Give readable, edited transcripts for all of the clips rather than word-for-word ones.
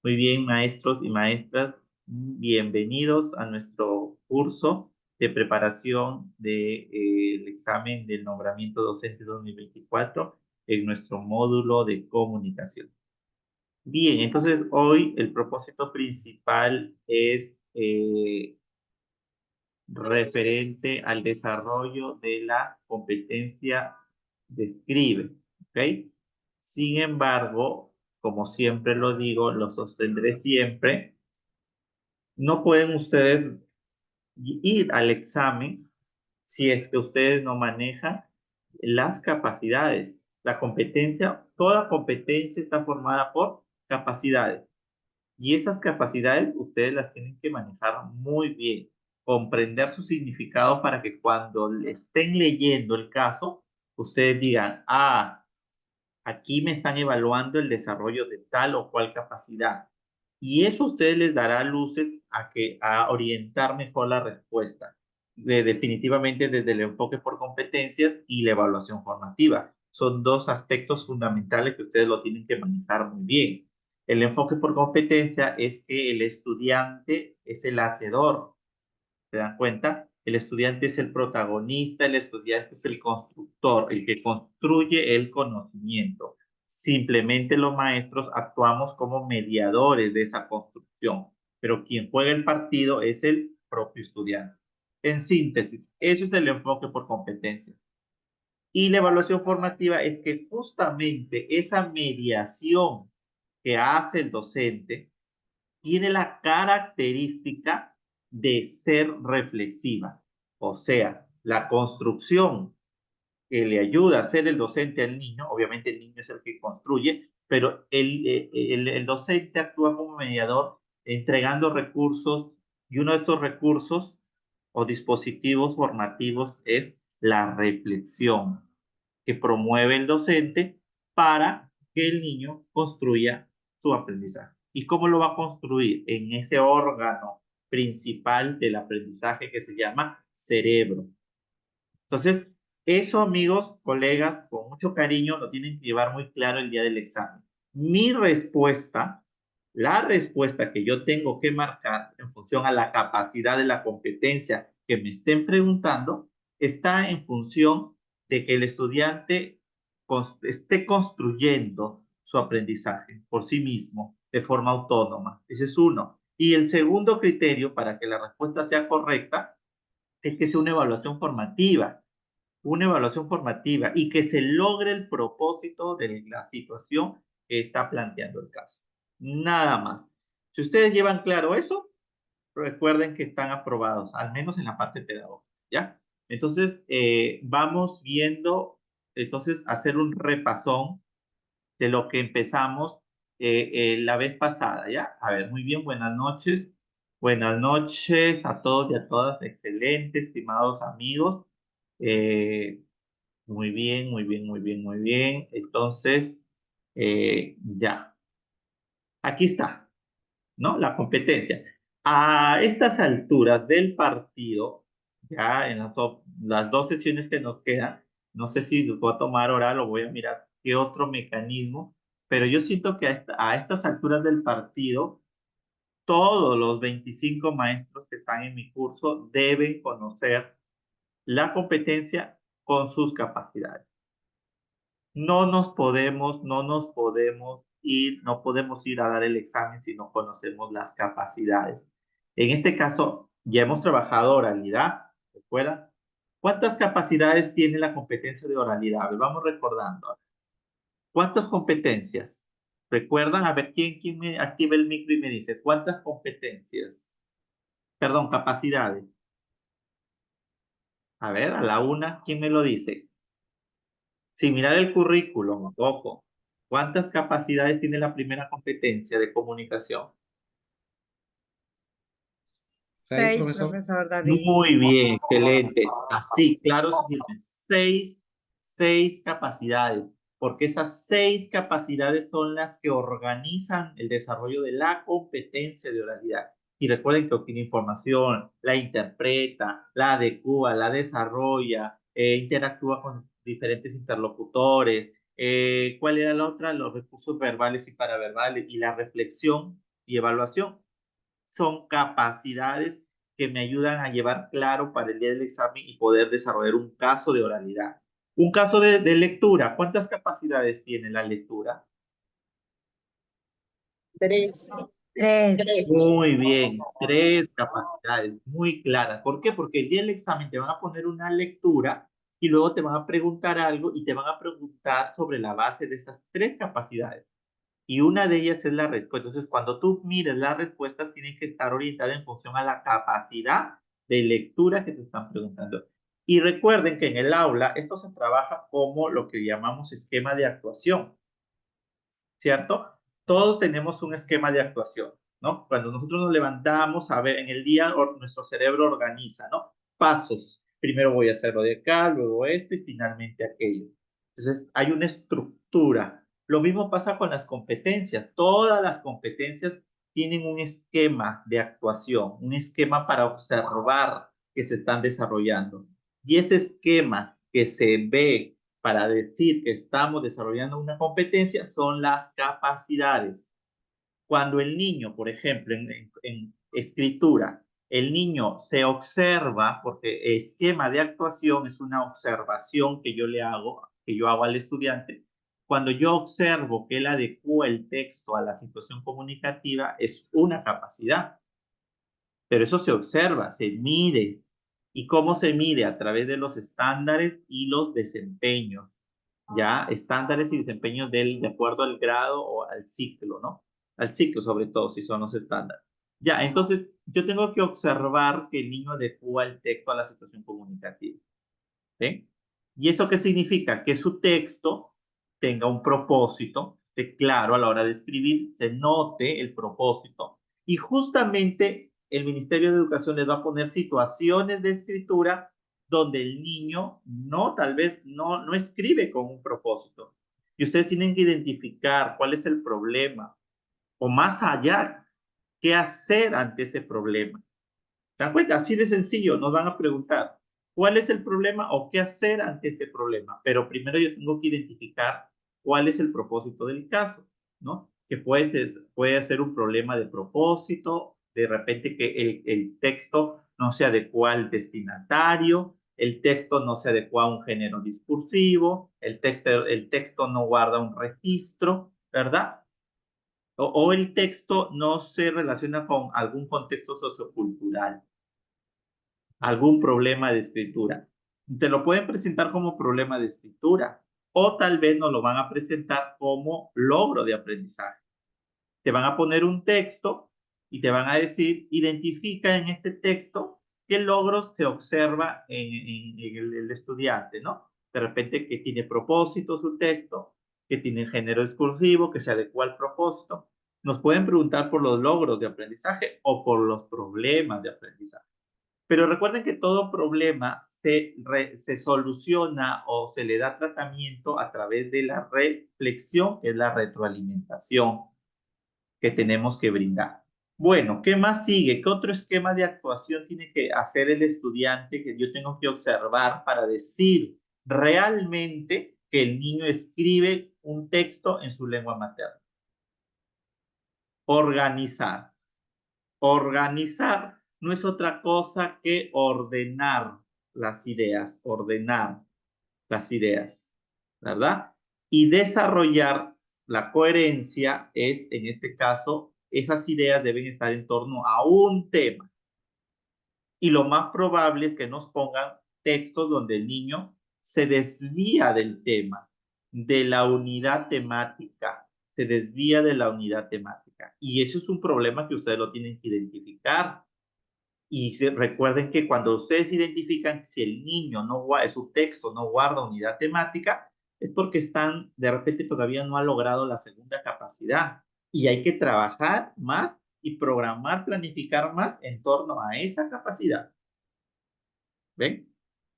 Muy bien, maestros y maestras, bienvenidos a nuestro curso de preparación del examen del nombramiento docente 2024 en nuestro módulo de comunicación. Bien, entonces hoy el propósito principal es referente al desarrollo de la competencia de escribe, ¿ok? Sin embargo, como siempre lo digo, lo sostendré siempre, no pueden ustedes ir al examen si es que ustedes no manejan las capacidades. La competencia, toda competencia está formada por capacidades. Y esas capacidades ustedes las tienen que manejar muy bien, comprender su significado para que cuando estén leyendo el caso, ustedes digan, ah, aquí me están evaluando el desarrollo de tal o cual capacidad. Y eso a ustedes les dará luces a orientar mejor la respuesta, definitivamente desde el enfoque por competencias y la evaluación formativa. Son dos aspectos fundamentales que ustedes lo tienen que manejar muy bien. El enfoque por competencia es que el estudiante es el hacedor, ¿se dan cuenta? El estudiante es el protagonista, el estudiante es el constructor, el que construye el conocimiento. Simplemente los maestros actuamos como mediadores de esa construcción, pero quien juega el partido es el propio estudiante. En síntesis, eso es el enfoque por competencia. Y la evaluación formativa es que justamente esa mediación que hace el docente tiene la característica de ser reflexiva. O sea, la construcción que le ayuda a ser el docente al niño, obviamente el niño es el que construye, pero el docente actúa como mediador entregando recursos y uno de estos recursos o dispositivos formativos es la reflexión que promueve el docente para que el niño construya su aprendizaje. ¿Y cómo lo va a construir? En ese órgano principal del aprendizaje que se llama cerebro. Entonces, eso, amigos, colegas, con mucho cariño, lo tienen que llevar muy claro el día del examen. Mi respuesta, la respuesta que yo tengo que marcar en función a la capacidad de la competencia que me estén preguntando, está en función de que el estudiante esté construyendo su aprendizaje por sí mismo, de forma autónoma. Ese es uno. Y el segundo criterio para que la respuesta sea correcta es que sea una evaluación formativa y que se logre el propósito de la situación que está planteando el caso. Nada más. Si ustedes llevan claro eso, recuerden que están aprobados, al menos en la parte pedagógica, ¿ya? Entonces, vamos viendo, entonces, hacer un repasón de lo que empezamos la vez pasada, ¿ya? A ver, muy bien, buenas noches. Buenas noches a todos y a todas. Excelente, estimados amigos. Eh, muy bien, muy bien, muy bien, muy bien. Entonces, ya, aquí está, ¿no? La competencia. A estas alturas del partido, ya en las dos sesiones que nos quedan, no sé si los voy a tomar oral o voy a mirar qué otro mecanismo, pero yo siento que a estas alturas del partido, todos los 25 maestros que están en mi curso deben conocer la competencia con sus capacidades. No podemos ir a dar el examen si no conocemos las capacidades. En este caso, ya hemos trabajado oralidad, ¿recuerdan? ¿Cuántas capacidades tiene la competencia de oralidad? A ver, vamos recordando. ¿Cuántas competencias? ¿Recuerdan? A ver, ¿quién me activa el micro y me dice cuántas competencias? Perdón, capacidades. A ver, a la una, ¿quién me lo dice? Sin mirar el currículum, ojo. ¿Cuántas capacidades tiene la primera competencia de comunicación? Seis, Seis, profesor. profesor David. Muy bien, excelente. Así, claro, seis capacidades, porque esas seis capacidades son las que organizan el desarrollo de la competencia de oralidad. Y recuerden que obtiene información, la interpreta, la adecua, la desarrolla, interactúa con diferentes interlocutores. ¿Cuál era la otra? Los recursos verbales y paraverbales y la reflexión y evaluación. Son capacidades que me ayudan a llevar claro para el día del examen y poder desarrollar un caso de oralidad. Un caso de lectura, ¿cuántas capacidades tiene la lectura? 3. Tres. 3. Muy bien, 3 capacidades muy claras. ¿Por qué? Porque el día del examen te van a poner una lectura y luego te van a preguntar algo y te van a preguntar sobre la base de esas 3 capacidades. Y una de ellas es la respuesta. Entonces, cuando tú mires las respuestas, tienen que estar orientadas en función a la capacidad de lectura que te están preguntando. Y recuerden que en el aula esto se trabaja como lo que llamamos esquema de actuación. ¿Cierto? Todos tenemos un esquema de actuación, ¿no? Cuando nosotros nos levantamos, a ver, en el día nuestro cerebro organiza, ¿no? Pasos. Primero voy a hacerlo de acá, luego esto y finalmente aquello. Entonces, hay una estructura. Lo mismo pasa con las competencias. Todas las competencias tienen un esquema de actuación, un esquema para observar que se están desarrollando. Y ese esquema que se ve para decir que estamos desarrollando una competencia son las capacidades. Cuando el niño, por ejemplo, en escritura, el niño se observa, porque esquema de actuación es una observación que yo le hago, que yo hago al estudiante. Cuando yo observo que él adecua el texto a la situación comunicativa, es una capacidad. Pero eso se observa, se mide. ¿Y cómo se mide? A través de los estándares y los desempeños. Ya, estándares y desempeños de acuerdo al grado o al ciclo, ¿no? Al ciclo, sobre todo, si son los estándares. Ya, entonces yo tengo que observar que el niño adecua el texto a la situación comunicativa. ¿Sí? ¿Y eso qué significa? Que su texto tenga un propósito, esté claro a la hora de escribir, se note el propósito. Y justamente el Ministerio de Educación les va a poner situaciones de escritura donde el niño tal vez no escribe con un propósito. Y ustedes tienen que identificar cuál es el problema o más allá, qué hacer ante ese problema. ¿Se dan cuenta? Así de sencillo, nos van a preguntar cuál es el problema o qué hacer ante ese problema. Pero primero yo tengo que identificar cuál es el propósito del caso, ¿no? Que puede ser un problema de propósito, de repente que el texto no se adecua al destinatario, el texto no se adecua a un género discursivo, el texto no guarda un registro, ¿verdad? O el texto no se relaciona con algún contexto sociocultural, algún problema de escritura. Te lo pueden presentar como problema de escritura o tal vez nos lo van a presentar como logro de aprendizaje. Te van a poner un texto y te van a decir, identifica en este texto qué logros se observa en el estudiante, ¿no? De repente que tiene propósito su texto, que tiene género discursivo, que se adecua al propósito. Nos pueden preguntar por los logros de aprendizaje o por los problemas de aprendizaje. Pero recuerden que todo problema se soluciona o se le da tratamiento a través de la reflexión, que es la retroalimentación que tenemos que brindar. Bueno, ¿qué más sigue? ¿Qué otro esquema de actuación tiene que hacer el estudiante que yo tengo que observar para decir realmente que el niño escribe un texto en su lengua materna? Organizar. Organizar no es otra cosa que ordenar las ideas, ¿verdad? Y desarrollar la coherencia es, en este caso, esas ideas deben estar en torno a un tema. Y lo más probable es que nos pongan textos donde el niño se desvía del tema, de la unidad temática, se desvía de la unidad temática. Y eso es un problema que ustedes lo tienen que identificar. Y recuerden que cuando ustedes identifican si el niño su texto no guarda unidad temática, es porque de repente todavía no ha logrado la segunda capacidad. Y hay que trabajar más y programar, planificar más en torno a esa capacidad. ¿Ven?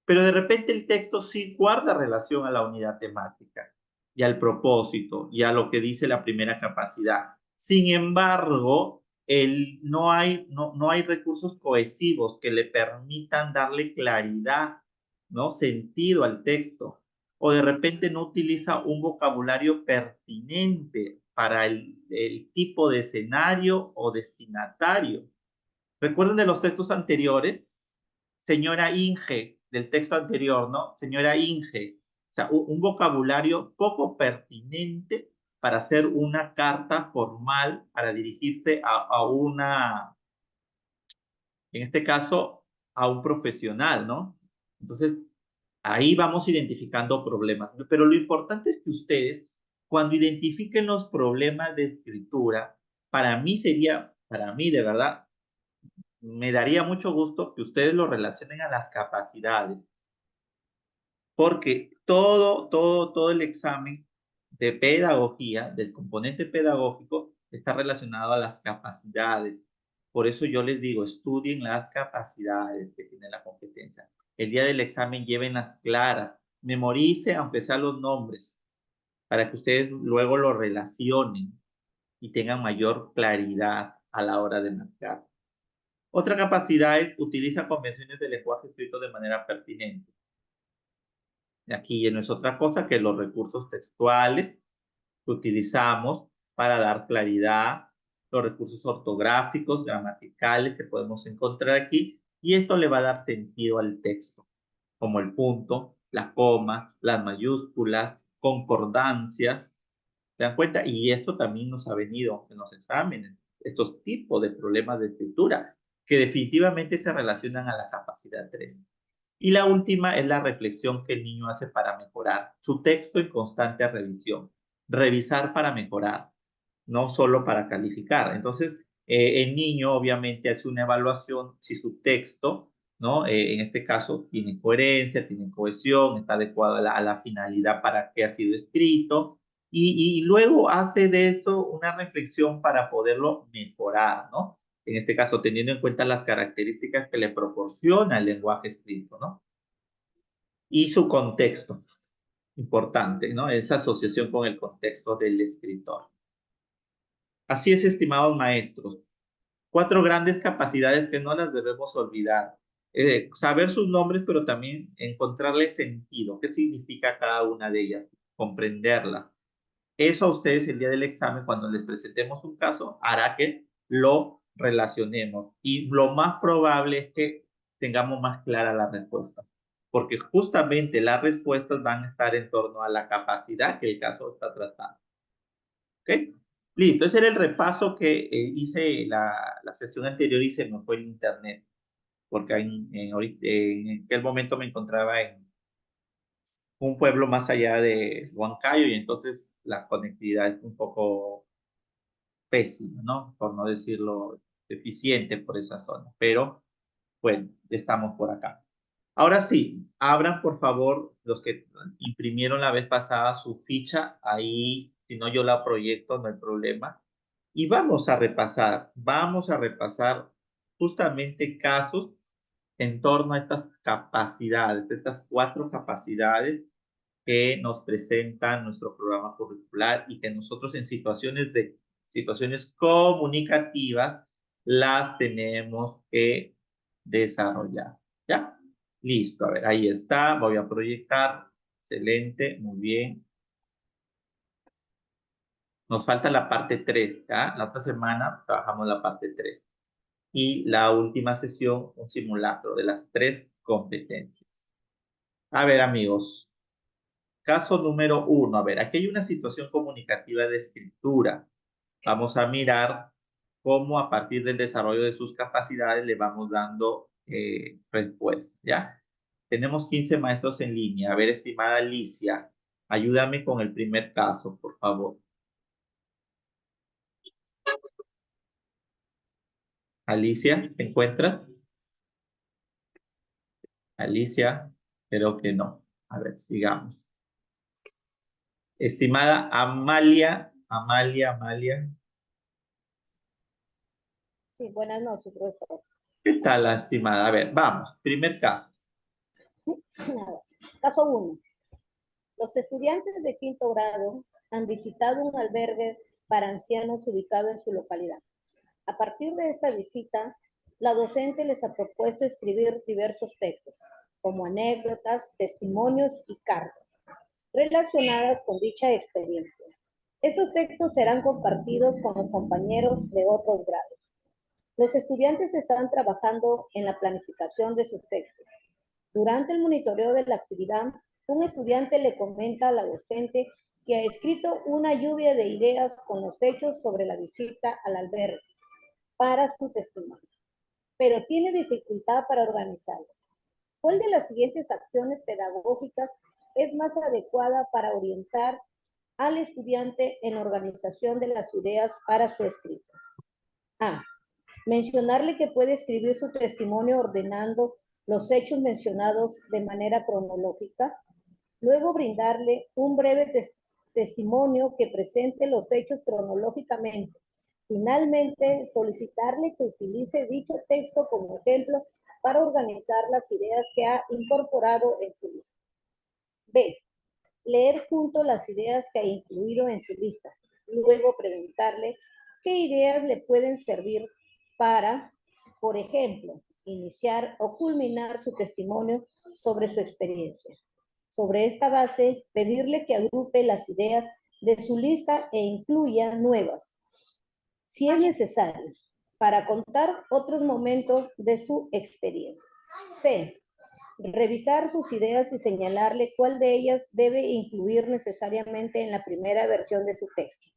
Pero de repente el texto sí guarda relación a la unidad temática y al propósito y a lo que dice la primera capacidad. Sin embargo, no hay recursos cohesivos que le permitan darle claridad, ¿no? Sentido al texto. O de repente no utiliza un vocabulario pertinente para el tipo de escenario o destinatario. ¿Recuerden de los textos anteriores? Señora Inge, del texto anterior, ¿no? Señora Inge. O sea, un vocabulario poco pertinente para hacer una carta formal, para dirigirse a una, en este caso, a un profesional, ¿no? Entonces, ahí vamos identificando problemas. Pero lo importante es que ustedes, cuando identifiquen los problemas de escritura, para mí de verdad, me daría mucho gusto que ustedes lo relacionen a las capacidades, porque todo el examen de pedagogía, del componente pedagógico, está relacionado a las capacidades. Por eso yo les digo, estudien las capacidades que tiene la competencia. El día del examen llévenlas claras, memorice aunque sea los nombres, para que ustedes luego lo relacionen y tengan mayor claridad a la hora de marcar. Otra capacidad es utiliza convenciones de lenguaje escrito de manera pertinente. Aquí ya no es otra cosa que los recursos textuales que utilizamos para dar claridad, los recursos ortográficos, gramaticales que podemos encontrar aquí, y esto le va a dar sentido al texto, como el punto, la coma, las mayúsculas, concordancias. ¿Se dan cuenta? Y esto también nos ha venido en los exámenes, estos tipos de problemas de escritura, que definitivamente se relacionan a la capacidad 3. Y la última es la reflexión que el niño hace para mejorar su texto en constante revisión. Revisar para mejorar, no solo para calificar. Entonces, el niño obviamente hace una evaluación si su texto, ¿no? En este caso, tiene coherencia, tiene cohesión, está adecuado a la finalidad para que ha sido escrito, y luego hace de eso una reflexión para poderlo mejorar, ¿no? En este caso, teniendo en cuenta las características que le proporciona el lenguaje escrito, ¿no? Y su contexto, importante, ¿no? Esa asociación con el contexto del escritor. Así es, estimados maestros. 4 grandes capacidades que no las debemos olvidar. Saber sus nombres, pero también encontrarle sentido. ¿Qué significa cada una de ellas? Comprenderla. Eso a ustedes el día del examen, cuando les presentemos un caso, hará que lo relacionemos. Y lo más probable es que tengamos más clara la respuesta. Porque justamente las respuestas van a estar en torno a la capacidad que el caso está tratando. ¿Ok? Listo, ese era el repaso que hice la sesión anterior y se me fue el internet, porque en aquel momento me encontraba en un pueblo más allá de Huancayo y entonces la conectividad es un poco pésima, ¿no? Por no decirlo deficiente por esa zona, pero bueno, estamos por acá. Ahora sí, abran por favor los que imprimieron la vez pasada su ficha, ahí, si no yo la proyecto, no hay problema. Y vamos a repasar justamente casos en torno a estas capacidades, estas 4 capacidades que nos presentan nuestro programa curricular y que nosotros en situaciones comunicativas las tenemos que desarrollar. ¿Ya? Listo, a ver, ahí está, voy a proyectar. Excelente, muy bien. Nos falta la parte 3, ¿ya? La otra semana trabajamos la parte 3. Y la última sesión, un simulacro de las 3 competencias. A ver, amigos, caso número 1. A ver, aquí hay una situación comunicativa de escritura. Vamos a mirar cómo a partir del desarrollo de sus capacidades le vamos dando respuesta, ¿ya? Tenemos 15 maestros en línea. A ver, estimada Alicia, ayúdame con el primer caso, por favor. Alicia, ¿te encuentras? Alicia, creo que no. A ver, sigamos. Estimada Amalia. Sí, buenas noches, profesor. ¿Qué tal, la estimada? A ver, vamos. Primer caso. Caso 1. Los estudiantes de quinto grado han visitado un albergue para ancianos ubicado en su localidad. A partir de esta visita, la docente les ha propuesto escribir diversos textos, como anécdotas, testimonios y cartas, relacionadas con dicha experiencia. Estos textos serán compartidos con los compañeros de otros grados. Los estudiantes están trabajando en la planificación de sus textos. Durante el monitoreo de la actividad, un estudiante le comenta a la docente que ha escrito una lluvia de ideas con los hechos sobre la visita al albergue para su testimonio, pero tiene dificultad para organizarlas. ¿Cuál de las siguientes acciones pedagógicas es más adecuada para orientar al estudiante en la organización de las ideas para su escrito? A. Mencionarle que puede escribir su testimonio ordenando los hechos mencionados de manera cronológica. Luego brindarle un breve testimonio que presente los hechos cronológicamente. Finalmente, solicitarle que utilice dicho texto como ejemplo para organizar las ideas que ha incorporado en su lista. B. Leer junto las ideas que ha incluido en su lista. Luego preguntarle qué ideas le pueden servir para, por ejemplo, iniciar o culminar su testimonio sobre su experiencia. Sobre esta base, pedirle que agrupe las ideas de su lista e incluya nuevas, si es necesario, para contar otros momentos de su experiencia. C. Revisar sus ideas y señalarle cuál de ellas debe incluir necesariamente en la primera versión de su texto.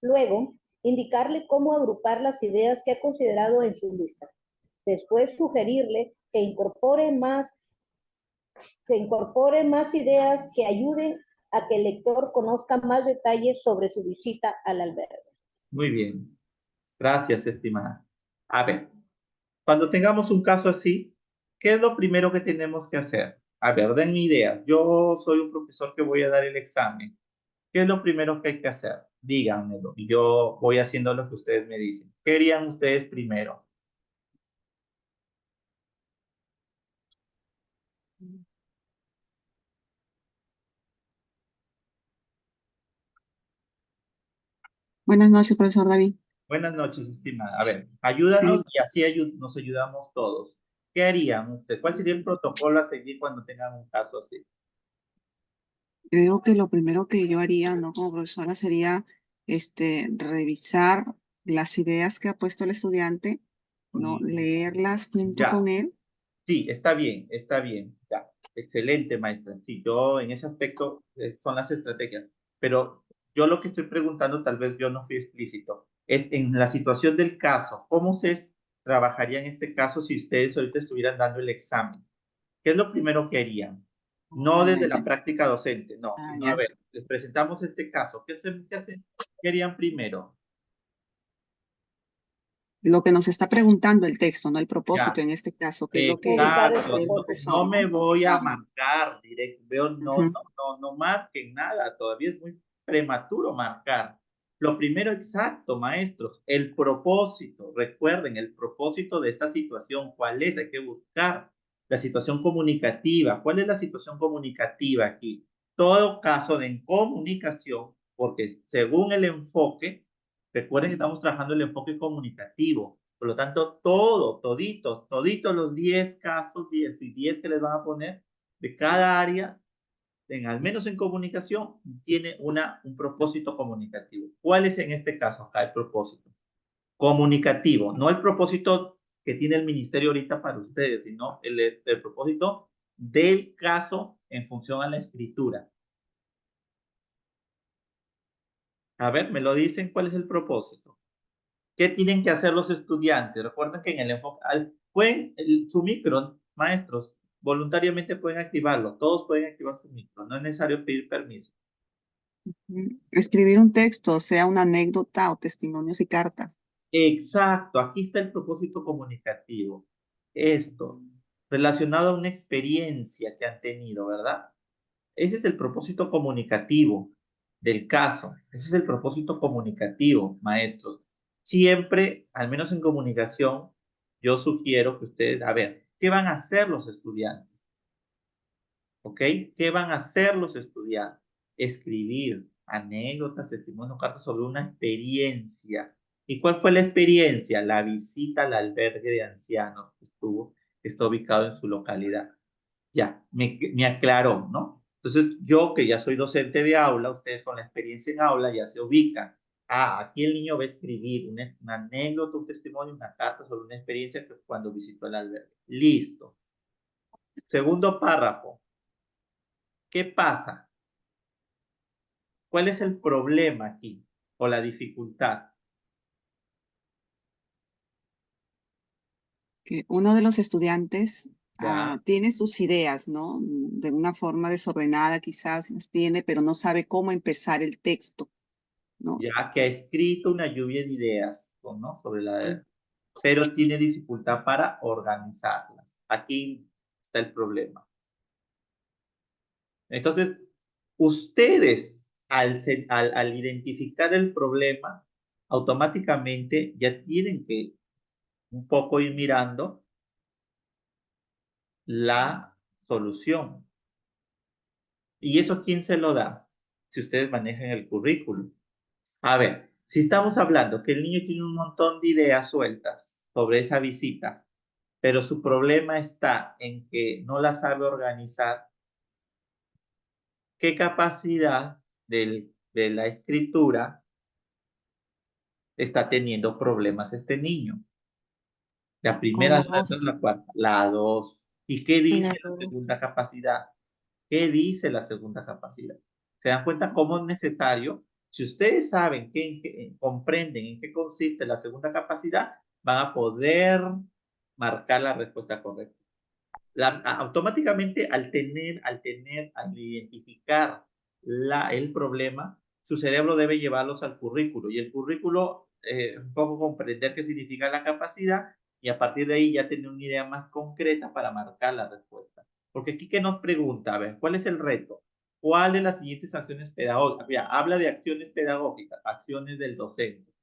Luego, indicarle cómo agrupar las ideas que ha considerado en su lista. Después, sugerirle que incorpore más ideas que ayuden a que el lector conozca más detalles sobre su visita al albergue. Muy bien. Gracias, estimada. A ver, cuando tengamos un caso así, ¿qué es lo primero que tenemos que hacer? A ver, denme ideas. Yo soy un profesor que voy a dar el examen. ¿Qué es lo primero que hay que hacer? Díganmelo y yo voy haciendo lo que ustedes me dicen. ¿Qué harían ustedes primero? Buenas noches, profesor David. Buenas noches, estimada. A ver, ayúdanos y así nos ayudamos todos. ¿Qué harían ustedes? ¿Cuál sería el protocolo a seguir cuando tengan un caso así? Creo que lo primero que yo haría, ¿no? Como profesora sería, revisar las ideas que ha puesto el estudiante, ¿no? Leerlas junto Ya, con él. sí, está bien, está bien. Ya, excelente, maestra. Sí, yo en ese aspecto son las estrategias. Pero yo lo que estoy preguntando, tal vez yo no fui explícito, es en la situación del caso, ¿cómo ustedes trabajarían este caso si ustedes ahorita estuvieran dando el examen? ¿Qué es lo primero que harían? No Ah, ya, desde la ya. práctica docente, no, Ah, sino a ya. ver, les presentamos este caso. ¿Qué harían primero? Lo que nos está preguntando el texto, ¿no? El Ya, propósito en este caso, que es lo que Ubicar el hace exacto. el No, profesor, no me ¿no? voy a marcar directo. Veo, no, Ujú. no, no, no marquen nada. Todavía es muy prematuro marcar. Lo primero exacto, maestros, el propósito. Recuerden el propósito de esta situación. ¿Cuál es? Hay que buscar la situación comunicativa. ¿Cuál es la situación comunicativa aquí? Todo caso de comunicación, porque según el enfoque, recuerden que estamos trabajando el enfoque comunicativo. Por lo tanto, toditos los 10 casos, 10 y 10 que les van a poner de cada área, al menos en comunicación, tiene un propósito comunicativo. ¿Cuál es en este caso acá el propósito? Comunicativo, no el propósito que tiene el ministerio ahorita para ustedes, sino el propósito del caso en función a la escritura. A ver, me lo dicen, ¿cuál es el propósito? ¿Qué tienen que hacer los estudiantes? Recuerden que en el enfoque, su micro, maestros, voluntariamente pueden activarlo. Todos pueden activar su micro. No es necesario pedir permiso. Escribir un texto, sea una anécdota o testimonios y cartas. Exacto, aquí está el propósito comunicativo. Esto, relacionado a una experiencia que han tenido, ¿verdad? Ese es el propósito comunicativo del caso. Ese es el propósito comunicativo, maestros. Siempre, al menos en comunicación, yo sugiero que ustedes, a ver, ¿qué van a hacer los estudiantes? ¿Ok? ¿Qué van a hacer los estudiantes? Escribir anécdotas, testimonios, cartas sobre una experiencia. ¿Y cuál fue la experiencia? La visita al albergue de ancianos que está ubicado en su localidad. Ya, me aclaró, ¿no? Entonces, yo que ya soy docente de aula, ustedes con la experiencia en aula ya se ubican. Ah, aquí el niño va a escribir una anécdota, un testimonio, una carta sobre una experiencia que cuando visitó el albergue. Listo. Segundo párrafo. ¿Qué pasa? ¿Cuál es el problema aquí o la dificultad? Que uno de los estudiantes ¿Ya? tiene sus ideas, ¿no? De una forma desordenada quizás las tiene, pero no sabe cómo empezar el texto, ¿no? Ya que ha escrito una lluvia de ideas, ¿no? Sobre pero tiene dificultad para organizarlas. Aquí está el problema. Entonces, ustedes al identificar el problema, automáticamente ya tienen que un poco ir mirando la solución. ¿Y eso quién se lo da? Si ustedes manejan el currículum. A ver, si estamos hablando que el niño tiene un montón de ideas sueltas sobre esa visita, pero su problema está en que no la sabe organizar, ¿qué capacidad de la escritura está teniendo problemas este niño? La Con primera, la la dos. la cuarta, la dos. ¿Y qué dice La la dos. segunda capacidad? ¿Qué dice la segunda capacidad? ¿Se dan cuenta cómo es necesario? Si ustedes saben, comprenden en qué consiste la segunda capacidad, van a poder marcar la respuesta correcta. Automáticamente al identificar el problema, su cerebro debe llevarlos al currículo y el currículo, un poco comprender qué significa la capacidad y a partir de ahí ya tener una idea más concreta para marcar la respuesta. Porque aquí que nos pregunta, a ver, ¿cuál es el reto? ¿Cuál de las siguientes acciones pedagógicas? Mira, habla de acciones pedagógicas, acciones del docente.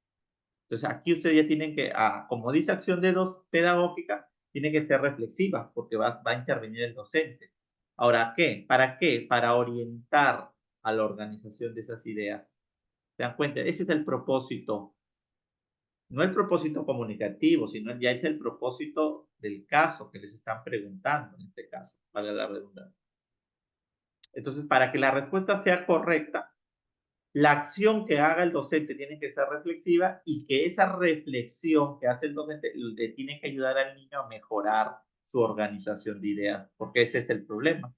Entonces aquí ustedes ya tienen que, como dice acción de dos pedagógica, tiene que ser reflexiva porque va a intervenir el docente. Ahora, ¿qué? ¿Para qué? Para orientar a la organización de esas ideas. ¿Se dan cuenta? Ese es el propósito. No el propósito comunicativo, sino ya es el propósito del caso que les están preguntando en este caso, para la redundancia. Entonces, para que la respuesta sea correcta, la acción que haga el docente tiene que ser reflexiva y que esa reflexión que hace el docente le tiene que ayudar al niño a mejorar su organización de ideas, porque ese es el problema.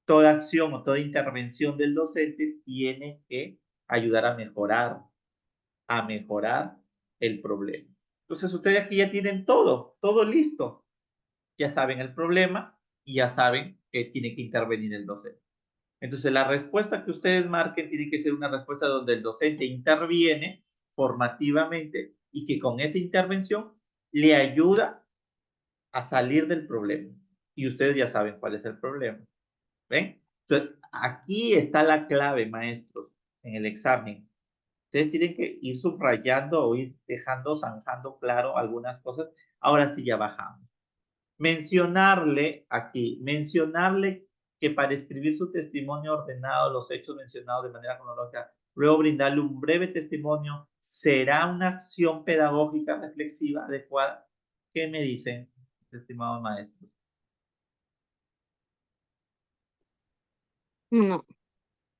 Toda acción o toda intervención del docente tiene que ayudar a mejorar el problema. Entonces ustedes aquí ya tienen todo listo. Ya saben el problema y ya saben que tiene que intervenir el docente. Entonces, la respuesta que ustedes marquen tiene que ser una respuesta donde el docente interviene formativamente y que con esa intervención le ayuda a salir del problema. Y ustedes ya saben cuál es el problema. ¿Ven? Entonces, aquí está la clave, maestros, en el examen. Ustedes tienen que ir subrayando o ir dejando, zanjando claro algunas cosas. Ahora sí ya bajamos. Mencionarle que para escribir su testimonio ordenado, los hechos mencionados de manera cronológica, luego brindarle un breve testimonio, será una acción pedagógica reflexiva adecuada. ¿Qué me dicen, estimados maestros? No,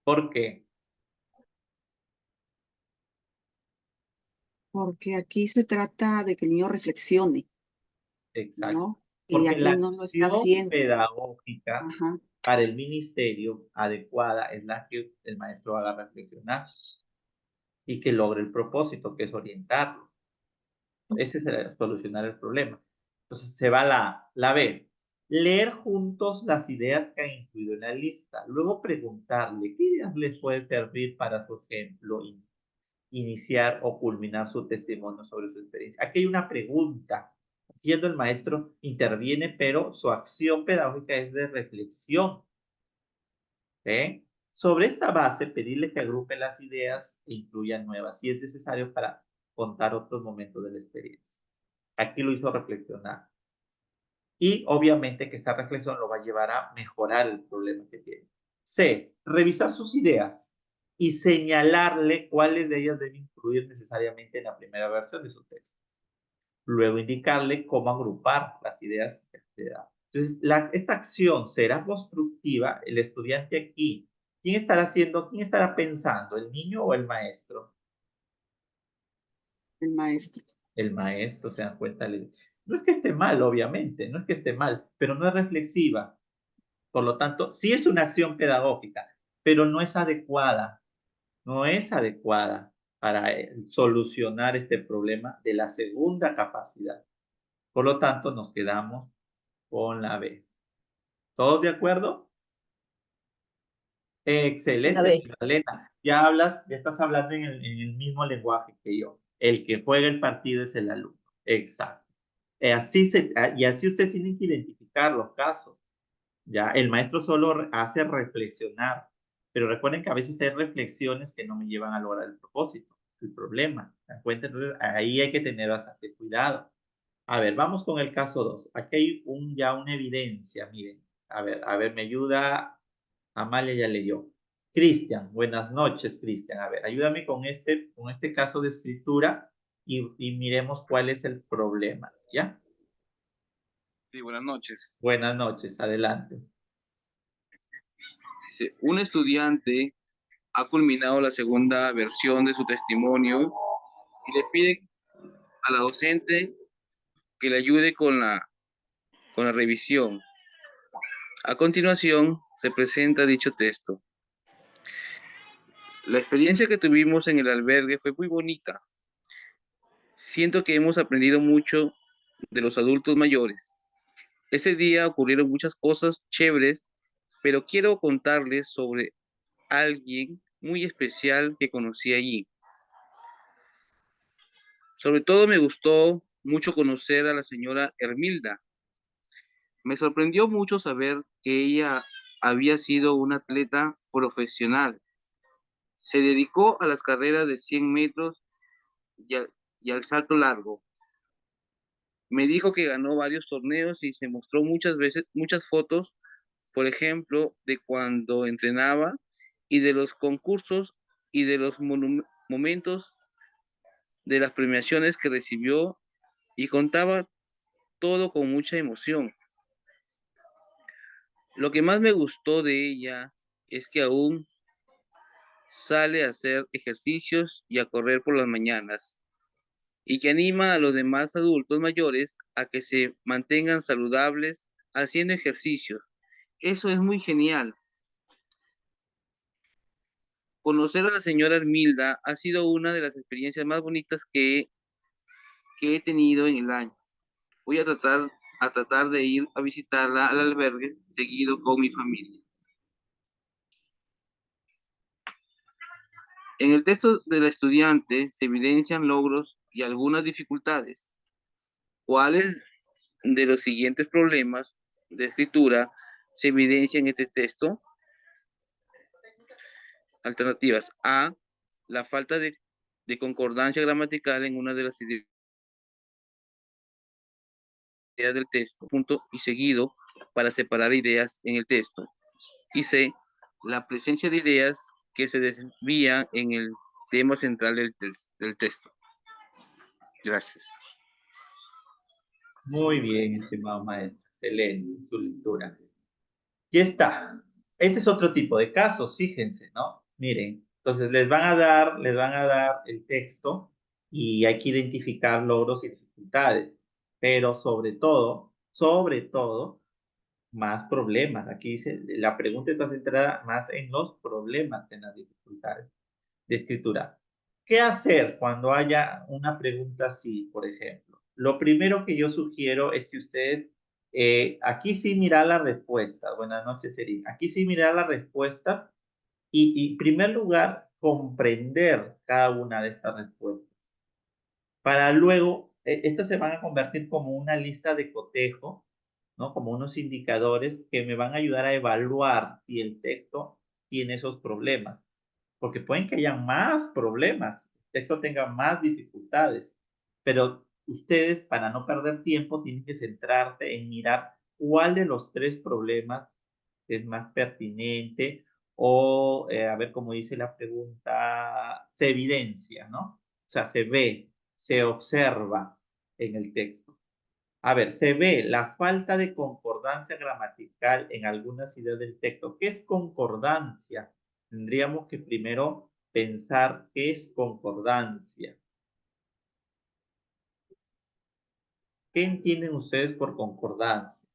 ¿Por qué? Porque aquí se trata de que el niño reflexione, Exacto. ¿no? Y Porque la aquí no lo está acción haciendo. pedagógica Ajá. para el ministerio adecuada es la que el maestro haga reflexionar y que logre el propósito, que es orientarlo. Ese es solucionar el problema. Entonces se va la B. Leer juntos las ideas que han incluido en la lista. Luego preguntarle qué ideas les puede servir para su ejemplo, iniciar o culminar su testimonio sobre su experiencia. Aquí hay una pregunta. Aquí el maestro interviene, pero su acción pedagógica es de reflexión. ¿Eh? Sobre esta base, pedirle que agrupe las ideas e incluya nuevas, si es necesario para contar otros momentos de la experiencia. Aquí lo hizo reflexionar. Y obviamente que esa reflexión lo va a llevar a mejorar el problema que tiene. C. Revisar sus ideas y señalarle cuáles de ellas debe incluir necesariamente en la primera versión de su texto. Luego indicarle cómo agrupar las ideas que se da. Entonces, esta acción será constructiva. El estudiante aquí, ¿quién estará haciendo, quién estará pensando, el niño o el maestro? El maestro. El maestro, se dan cuenta. No es que esté mal, obviamente, no es que esté mal, pero no es reflexiva. Por lo tanto, sí es una acción pedagógica, pero no es adecuada, no es adecuada para solucionar este problema de la segunda capacidad. Por lo tanto, nos quedamos con la B. ¿Todos de acuerdo? La Excelente, B. Magdalena. Ya estás hablando en el mismo lenguaje que yo. El que juega el partido es el alumno. Exacto. Y así ustedes tienen que identificar los casos. Ya, el maestro solo hace reflexionar, pero recuerden que a veces hay reflexiones que no me llevan a lograr el propósito, el problema. ¿Se dan cuenta? Entonces, ahí hay que tener bastante cuidado. A ver, vamos con el caso 2. Aquí hay ya una evidencia, miren. A ver, me ayuda. Amalia ya leyó. Cristian, buenas noches, Cristian. A ver, ayúdame con este caso de escritura y miremos cuál es el problema, ¿ya? Sí, buenas noches. Buenas noches, adelante. Dice, un estudiante ha culminado la segunda versión de su testimonio y le pide a la docente que le ayude con la revisión. A continuación, se presenta dicho texto. La experiencia que tuvimos en el albergue fue muy bonita. Siento que hemos aprendido mucho de los adultos mayores. Ese día ocurrieron muchas cosas chéveres, pero quiero contarles sobre alguien muy especial que conocí allí. Sobre todo me gustó mucho conocer a la señora Hermilda. Me sorprendió mucho saber que ella había sido una atleta profesional. Se dedicó a las carreras de 100 metros y al salto largo. Me dijo que ganó varios torneos y se mostró muchas veces, muchas fotos, por ejemplo, de cuando entrenaba y de los concursos y de los momentos de las premiaciones que recibió y contaba todo con mucha emoción. Lo que más me gustó de ella es que aún sale a hacer ejercicios y a correr por las mañanas y que anima a los demás adultos mayores a que se mantengan saludables haciendo ejercicios. Eso es muy genial. Conocer a la señora Hermilda ha sido una de las experiencias más bonitas que he tenido en el año. Voy a tratar de ir a visitarla al albergue seguido con mi familia. En el texto de la estudiante se evidencian logros y algunas dificultades. ¿Cuáles de los siguientes problemas de escritura se evidencian en este texto? Alternativas. A, la falta de concordancia gramatical en una de las ideas del texto, punto y seguido para separar ideas en el texto. Y C, la presencia de ideas que se desvían en el tema central del texto. Gracias. Muy bien, estimado maestro. Excelente su lectura. Y está. Este es otro tipo de casos, fíjense, ¿no? Miren, entonces les van a dar el texto y hay que identificar logros y dificultades, pero sobre todo, más problemas. Aquí dice, la pregunta está centrada más en los problemas que en las dificultades de escritura. ¿Qué hacer cuando haya una pregunta así, por ejemplo? Lo primero que yo sugiero es que ustedes, aquí sí mirar la respuesta. Buenas noches, Erin. Aquí sí mirar la respuesta y en primer lugar, comprender cada una de estas respuestas. Para luego, estas se van a convertir como una lista de cotejo, ¿no? Como unos indicadores que me van a ayudar a evaluar si el texto tiene esos problemas porque pueden que haya más problemas, el texto tenga más dificultades, pero ustedes, para no perder tiempo, tienen que centrarse en mirar cuál de los tres problemas es más pertinente o, a ver cómo dice la pregunta, se evidencia, ¿no? O sea, se ve, se observa en el texto. A ver, se ve la falta de concordancia gramatical en algunas ideas del texto. ¿Qué es concordancia? Tendríamos que primero pensar qué es concordancia. ¿Qué entienden ustedes por concordancia?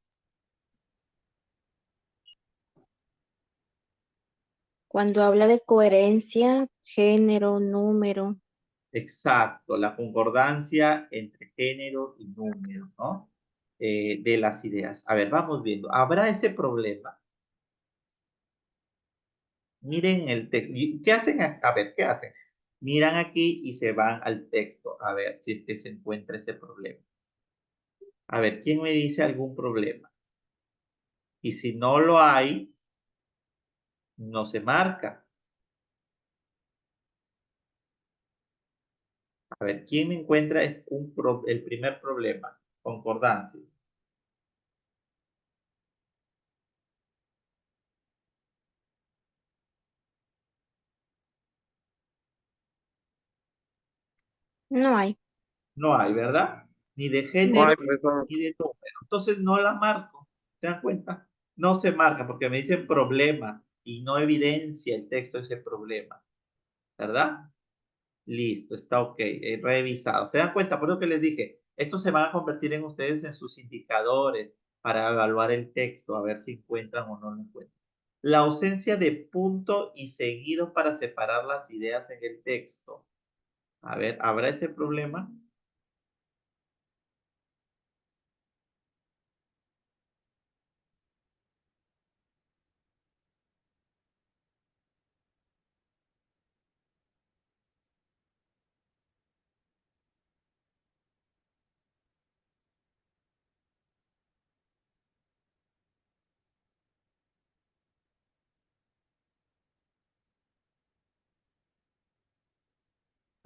Cuando habla de coherencia, género, número. Exacto, la concordancia entre género y número, ¿no? De las ideas. A ver, vamos viendo. ¿Habrá ese problema? Miren el texto. ¿Qué hacen? A ver, ¿qué hacen? Miran aquí y se van al texto a ver si es que se encuentra ese problema. A ver, ¿quién me dice algún problema? Y si no lo hay, no se marca. A ver, ¿quién me encuentra es el primer problema? Concordancia. No hay. No hay, ¿verdad? Ni de No género hay, profesor. ni de número. Entonces no la marco. ¿Se dan cuenta? No se marca porque me dicen problema y no evidencia el texto ese problema. ¿Verdad? Listo, está ok, revisado. ¿Se dan cuenta? Por lo que les dije, estos se van a convertir en ustedes en sus indicadores para evaluar el texto, a ver si encuentran o no lo encuentran. La ausencia de punto y seguido para separar las ideas en el texto. A ver, ¿habrá ese problema?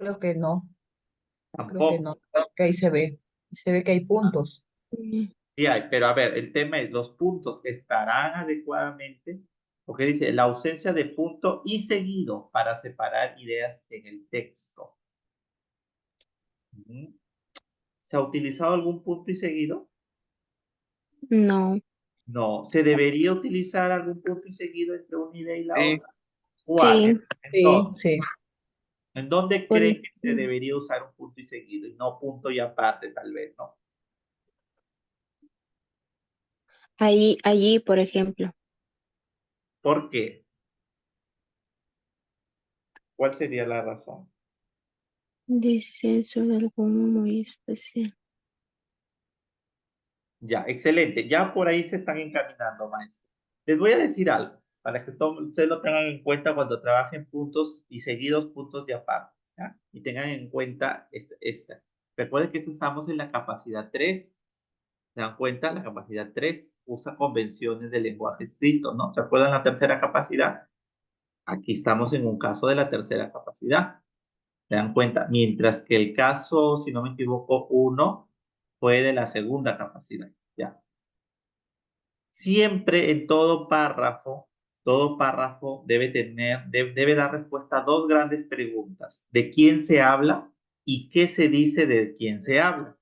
Creo que no, creo que Tampoco. no. Que ahí se ve que hay puntos. Mm, Sí hay, pero a ver, el tema es, ¿los puntos estarán adecuadamente? Porque dice, la ausencia de punto y seguido para separar ideas en el texto. Ujú. ¿Se ha utilizado algún punto y seguido? No, No. ¿Se debería utilizar algún punto y seguido entre una idea y la Sí. otra? ¿Cuál? sí, ¿En Sí, dónde? sí. ¿En dónde por, creen que se debería usar un punto y seguido y no punto y aparte, tal vez, ¿no? allí, por ejemplo, ¿Por qué? ¿Cuál sería la razón? dice sobre algo muy especial. Ya, excelente. Ya por ahí se están encaminando, maestro. Les voy a decir algo para que ustedes lo tengan en cuenta cuando trabajen puntos y seguidos puntos de aparte, ¿ya? Y tengan en cuenta esta. Recuerden que estamos en la capacidad 3. ¿Se dan cuenta? La capacidad 3 usa convenciones de lenguaje escrito, ¿no? ¿Se acuerdan la tercera capacidad? Aquí estamos en un caso de la tercera capacidad. ¿Se dan cuenta? Mientras que el caso, si no me equivoco, 1 fue de la segunda capacidad, ¿ya? Siempre en todo párrafo debe dar respuesta a dos grandes preguntas. ¿De quién se habla y qué se dice de quién se habla?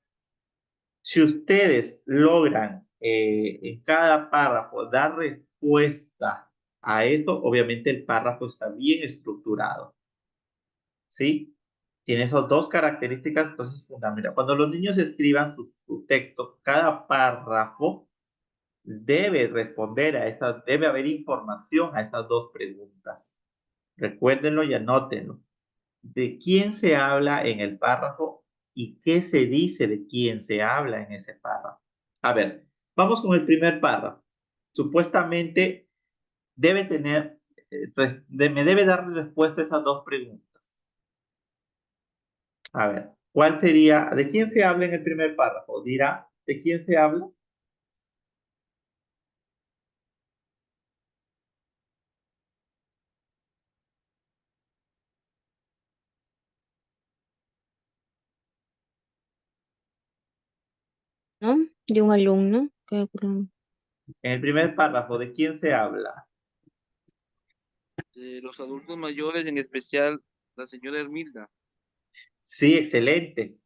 Si ustedes logran en cada párrafo dar respuesta a eso, obviamente el párrafo está bien estructurado, ¿sí? Tiene esas dos características, entonces fundamental. Cuando los niños escriban su texto, cada párrafo debe responder a esas, debe haber información a esas dos preguntas. Recuérdenlo y anótenlo. ¿De quién se habla en el párrafo y qué se dice de quién se habla en ese párrafo? A ver, vamos con el primer párrafo. Supuestamente debe tener, me debe dar respuesta a esas dos preguntas. A ver, ¿cuál sería, de quién se habla en el primer párrafo? Dirá, ¿de quién se habla? ¿No? De un alumno. En el primer párrafo, ¿de quién se habla? De los adultos mayores, en especial la señora Hermilda. Sí, excelente. Y la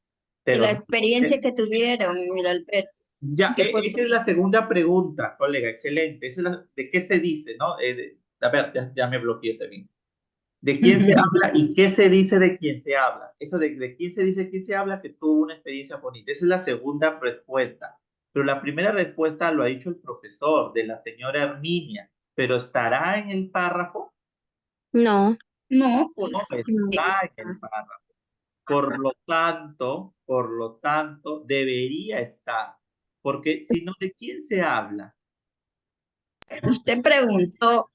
Pero experiencia que tuvieron, mira, Alberto. Ya, ¿Qué fue? esa es la segunda pregunta, colega, excelente. Esa es ¿de qué se dice, no? A ver, ya me bloqueé también. ¿De quién se habla y qué se dice de quién se habla? Eso de quién se dice, quién se habla, que tuvo una experiencia bonita. Esa es la segunda respuesta. Pero la primera respuesta lo ha dicho el profesor, de la señora Herminia. ¿Pero estará en el párrafo? No, No, No pues no. está en el párrafo. Por lo tanto, debería estar. Porque si no, ¿de quién se habla? usted preguntó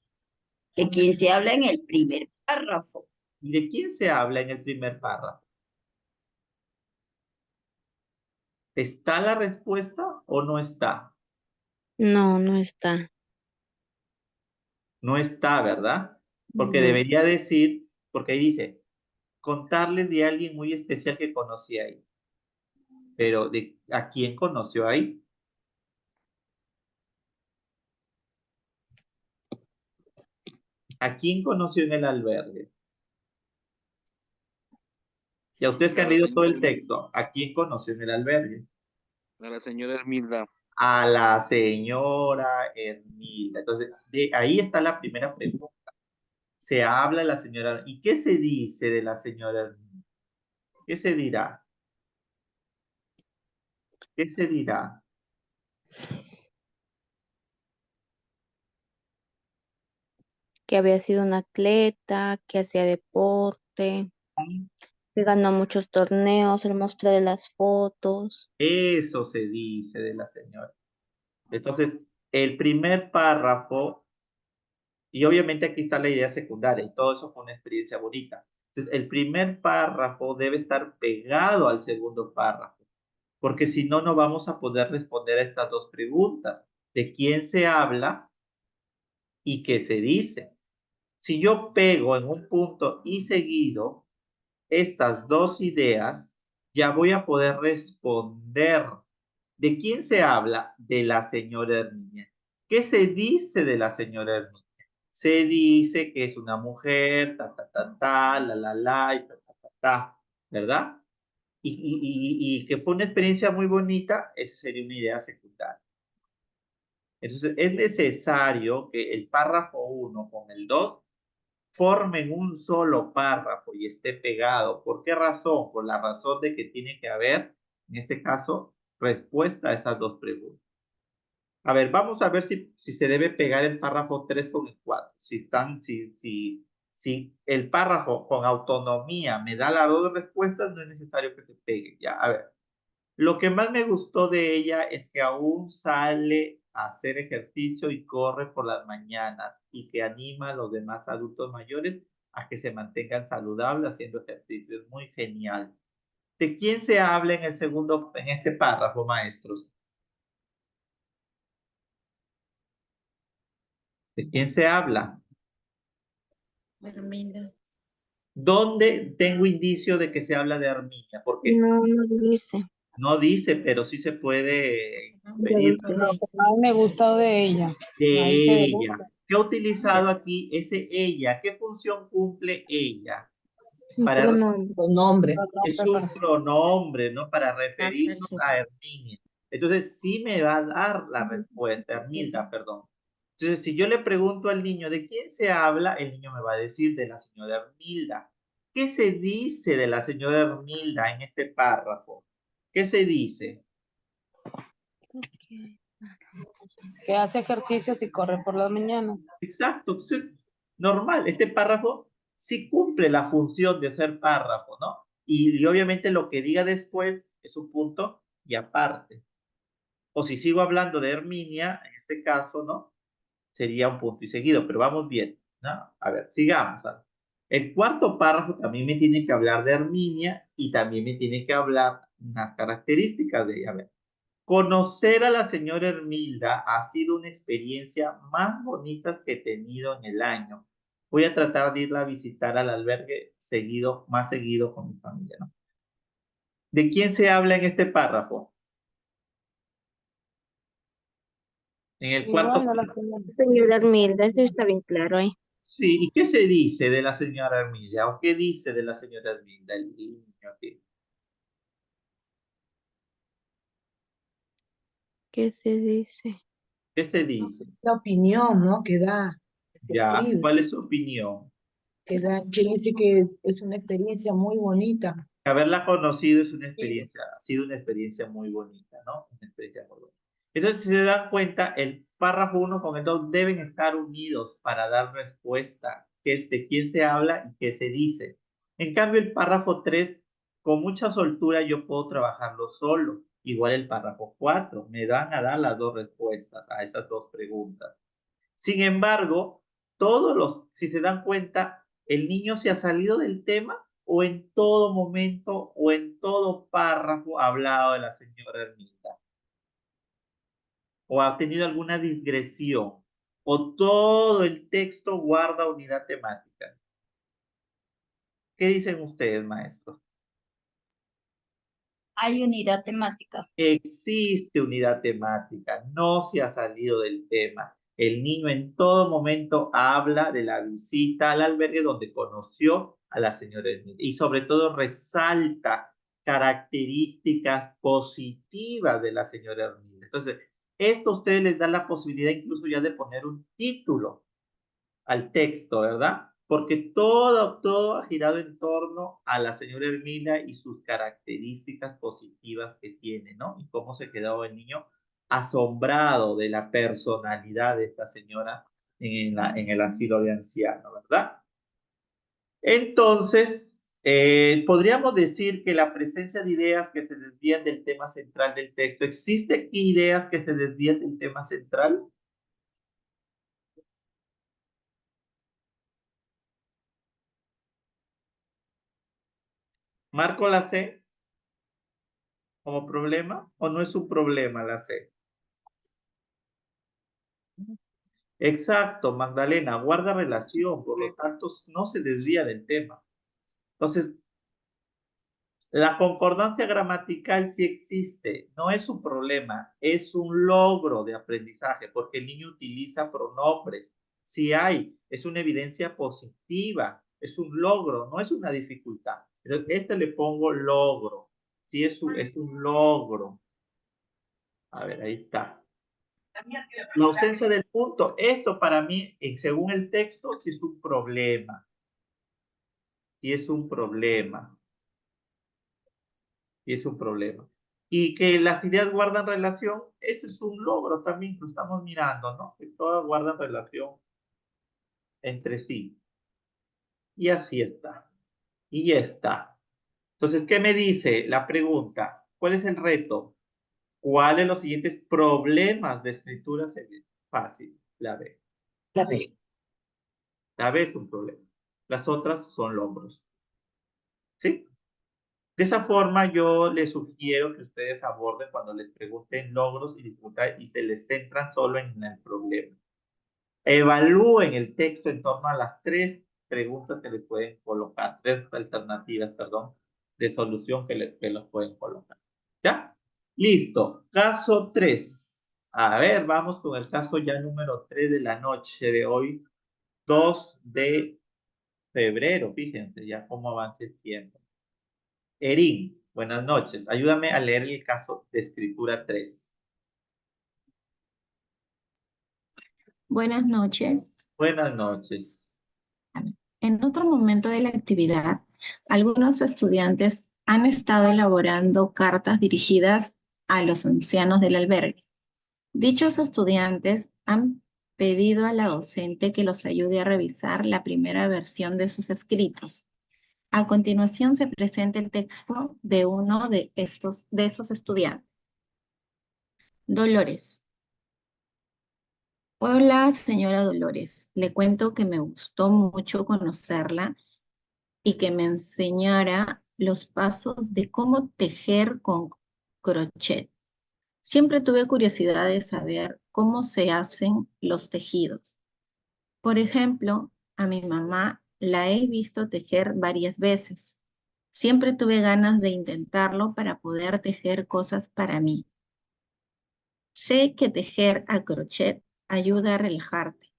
que quién se habla en el primer párrafo. ¿Y de quién se habla en el primer párrafo? ¿Está la respuesta o no está? No, no está. No está, ¿verdad? Porque No. debería decir, porque ahí dice, contarles de alguien muy especial que conocí ahí. Pero ¿a quién conoció ahí? ¿A quién conoció en el albergue? Y a ustedes que A han la leído todo señora, el texto, ¿a quién conoció en el albergue? a la señora Hermilda. A la señora Hermilda. Entonces, de ahí está la primera pregunta. Se habla de la señora. ¿Y qué se dice de la señora Hermilda? ¿Qué se dirá? ¿Qué se dirá? Que había sido un atleta, que hacía deporte, que ganó muchos torneos, le mostré las fotos. Eso se dice de la señora. Entonces, el primer párrafo, y obviamente aquí está la idea secundaria, y todo eso fue una experiencia bonita. Entonces, el primer párrafo debe estar pegado al segundo párrafo, porque si no, no vamos a poder responder a estas dos preguntas. ¿De quién se habla y qué se dice? Si yo pego en un punto y seguido estas dos ideas, ya voy a poder responder. ¿De quién se habla? De la señora Herminia. ¿Qué se dice de la señora Herminia? Se dice que es una mujer, y ¿verdad? Y que fue una experiencia muy bonita, eso sería una idea secundaria. Entonces, es necesario que el párrafo 1 con el 2 formen un solo párrafo y esté pegado. ¿Por qué razón? Por la razón de que tiene que haber, en este caso, respuesta a esas dos preguntas. A ver, vamos a ver si se debe pegar el párrafo 3 con el 4. Si el párrafo con autonomía me da las dos respuestas, no es necesario que se pegue. Ya, a ver. Lo que más me gustó de ella es que aún sale a hacer ejercicio y corre por las mañanas y que anima a los demás adultos mayores a que se mantengan saludables haciendo ejercicio. Es muy genial. ¿De quién se habla en el segundo, en este párrafo, maestros? ¿De quién se habla? Herminda. ¿Dónde tengo indicio de que se habla de Arminia? Porque No, no dice. no dice, pero sí se puede Ya inferir dice. Lo que más me gustó de ella. Ahí se de ve. ella. ¿Qué ha utilizado aquí ese ella? ¿Qué función cumple ella? Un Para, pronombre. Los nombres. es un pronombre, ¿no? Para referirnos a Herminia. Entonces, sí me va a dar la respuesta, Hermilda, perdón. Entonces, si yo le pregunto al niño de quién se habla, el niño me va a decir de la señora Hermilda. ¿Qué se dice de la señora Hermilda en este párrafo? ¿Qué se dice? Que hace ejercicios y corre por las mañanas. Exacto. Entonces, normal, este párrafo sí cumple la función de ser párrafo, ¿no? Y obviamente lo que diga después es un punto y aparte. O si sigo hablando de Herminia, en este caso, ¿no? Sería un punto y seguido, pero vamos bien, ¿no? A ver, sigamos. ¿No? El cuarto párrafo también me tiene que hablar de Herminia y también me tiene que hablar unas características de ella. A ver, conocer a la señora Hermilda ha sido una experiencia más bonita que he tenido en el año. Voy a tratar de irla a visitar al albergue seguido, más seguido con mi familia, ¿no? ¿De quién se habla en este párrafo? En el cuarto Igual no la párrafo. tengo. Señora Armilda, eso está bien claro ahí. Sí, ¿y qué se dice de la señora Hermilda? ¿O qué dice de la señora Hermilda el niño aquí? ¿Qué se dice? ¿Qué se dice? La opinión, ¿no? Que da, que se Ya, escribe, ¿cuál es su opinión? que dice que es una experiencia muy bonita. Haberla conocido es una Sí. experiencia, ha sido una experiencia muy bonita, ¿no? Una experiencia muy bonita. Entonces, si se dan cuenta, el párrafo 1 con el 2 deben estar unidos para dar respuesta, que es de quién se habla y qué se dice. En cambio, el párrafo 3, con mucha soltura yo puedo trabajarlo solo. Igual el párrafo 4, me van a dar las dos respuestas a esas dos preguntas. Sin embargo, si se dan cuenta, el niño se ha salido del tema o en todo momento o en todo párrafo ha hablado de la señora Ermita o ha tenido alguna digresión o todo el texto guarda unidad temática. ¿Qué dicen ustedes, maestros? Hay unidad temática. Existe unidad temática, no se ha salido del tema. El niño en todo momento habla de la visita al albergue donde conoció a la señora Ermita y sobre todo resalta características positivas de la señora Ermita. Entonces, esto a ustedes les da la posibilidad incluso ya de poner un título al texto, ¿verdad? Porque todo ha girado en torno a la señora Hermila y sus características positivas que tiene, ¿no? Y cómo se quedó el niño asombrado de la personalidad de esta señora en el asilo de ancianos, ¿verdad? Entonces, podríamos decir que la presencia de ideas que se desvían del tema central del texto, ¿existen ideas que se desvían del tema central? ¿Marco la C como problema o no es un problema la C? Exacto, Magdalena, guarda relación, por lo tanto no se desvía del tema. Entonces, la concordancia gramatical sí existe, no es un problema, es un logro de aprendizaje, porque el niño utiliza pronombres. Sí hay, es una evidencia positiva, es un logro, no es una dificultad. Entonces, le pongo logro, sí es un logro. A ver, ahí está. La ausencia del punto, esto para mí, según el texto, sí es un problema. Sí es un problema. Sí es un problema. Y que las ideas guardan relación, eso es un logro también, lo estamos mirando, ¿no? Que todas guardan relación entre sí. Y así está. Y ya está. Entonces, ¿qué me dice la pregunta? ¿Cuál es el reto? ¿Cuál de los siguientes problemas de escritura se ve? Fácil, la B. La B. La B es un problema. Las otras son logros. ¿Sí? De esa forma yo les sugiero que ustedes aborden cuando les pregunten logros y dificultades y se les centran solo en el problema. Evalúen el texto en torno a las tres preguntas que les pueden colocar, tres alternativas, perdón, de solución que los pueden colocar. ¿Ya? Listo. Caso 3. A ver, vamos con el caso ya número 3 de la noche de hoy, 2 de febrero. Fíjense ya cómo avanza el tiempo. Erin, buenas noches. Ayúdame a leer el caso de escritura 3. Buenas noches. Buenas noches. En otro momento de la actividad, algunos estudiantes han estado elaborando cartas dirigidas a los ancianos del albergue. Dichos estudiantes han pedido a la docente que los ayude a revisar la primera versión de sus escritos. A continuación se presenta el texto de uno de esos estudiantes. Dolores. Hola, señora Dolores. Le cuento que me gustó mucho conocerla y que me enseñara los pasos de cómo tejer con crochet. Siempre tuve curiosidad de saber cómo se hacen los tejidos. Por ejemplo, a mi mamá la he visto tejer varias veces. Siempre tuve ganas de intentarlo para poder tejer cosas para mí. Sé que tejer a crochet ayuda a relajarte.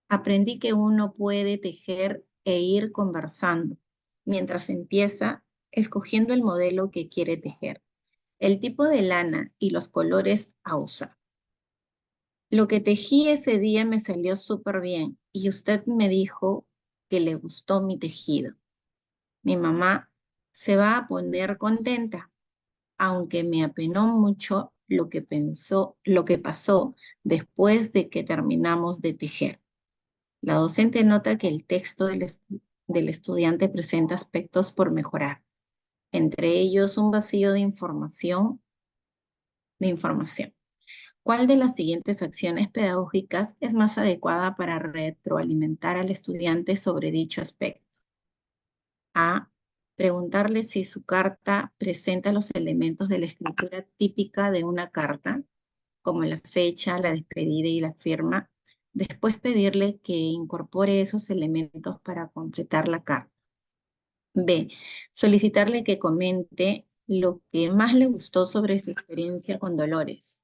Aprendí que uno puede tejer e ir conversando mientras empieza escogiendo el modelo que quiere tejer. el tipo de lana y los colores a usar. Lo que tejí ese día me salió súper bien y usted me dijo que le gustó mi tejido. Mi mamá se va a poner contenta, aunque me apenó mucho lo que pasó después de que terminamos de tejer. La docente nota que el texto del estudiante presenta aspectos por mejorar, entre ellos un vacío de información. ¿Cuál de las siguientes acciones pedagógicas es más adecuada para retroalimentar al estudiante sobre dicho aspecto? A. Preguntarle si su carta presenta los elementos de la escritura típica de una carta, como la fecha, la despedida y la firma. Después pedirle que incorpore esos elementos para completar la carta. B. Solicitarle que comente lo que más le gustó sobre su experiencia con Dolores.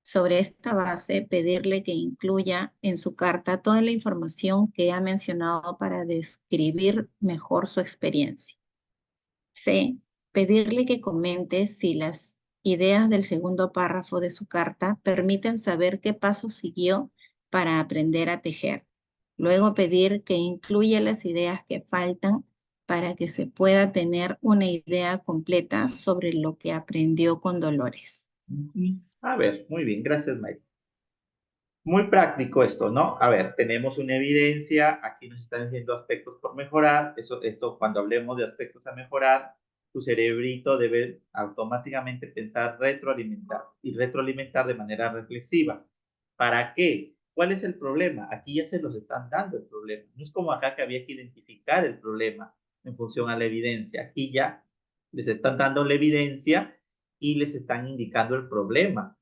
Sobre esta base, pedirle que incluya en su carta toda la información que ha mencionado para describir mejor su experiencia. C. Pedirle que comente si las ideas del segundo párrafo de su carta permiten saber qué paso siguió para aprender a tejer. Luego pedir que incluya las ideas que faltan para que se pueda tener una idea completa sobre lo que aprendió con Dolores. A ver, muy bien, gracias, Mike. Muy práctico esto, ¿no? A ver, tenemos una evidencia, aquí nos están diciendo aspectos por mejorar, esto cuando hablemos de aspectos a mejorar, tu cerebrito debe automáticamente pensar retroalimentar y retroalimentar de manera reflexiva. ¿Para qué? ¿Cuál es el problema? Aquí ya se los están dando el problema. No es como acá que había que identificar el problema en función a la evidencia. Aquí ya les están dando la evidencia y les están indicando el problema.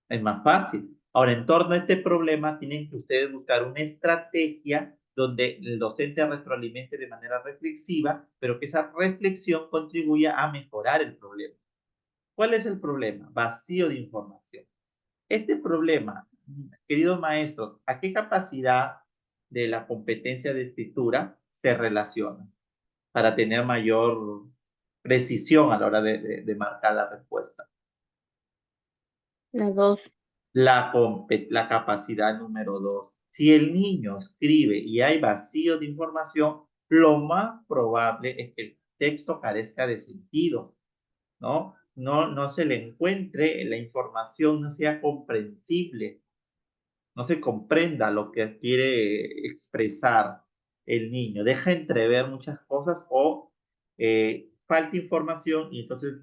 Es más fácil. Ahora, en torno a este problema, tienen que ustedes buscar una estrategia donde el docente retroalimente de manera reflexiva, pero que esa reflexión contribuya a mejorar el problema. ¿Cuál es el problema? Vacío de información. Este problema, queridos maestros, ¿a qué capacidad de la competencia de escritura se relaciona para tener mayor precisión a la hora de marcar la respuesta? La 2. La capacidad número 2. Si el niño escribe y hay vacío de información, lo más probable es que el texto carezca de sentido, ¿no? No se le encuentre, la información no sea comprensible, no se comprenda lo que quiere expresar el niño, deja entrever muchas cosas o falta información y entonces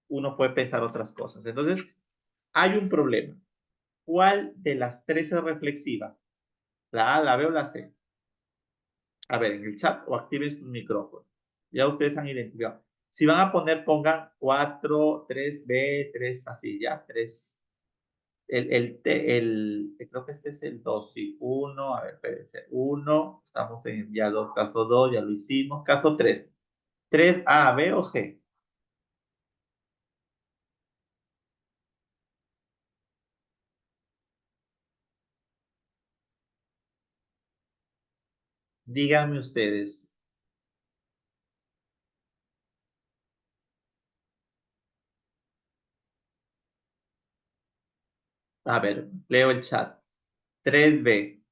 uno puede pensar otras cosas. Entonces, hay un problema. ¿Cuál de las tres es reflexiva? ¿La A, la B o la C? A ver, en el chat o activen sus micrófonos. Ya ustedes han identificado. Si van a poner, pongan 4, 3B, 3, así, ya, 3. Creo que este es el 2, sí, 1, a ver, espérense, 1, estamos en ya 2, caso 2, ya lo hicimos, caso 3. 3A, B o C. Díganme ustedes. A ver, leo el chat. 3B.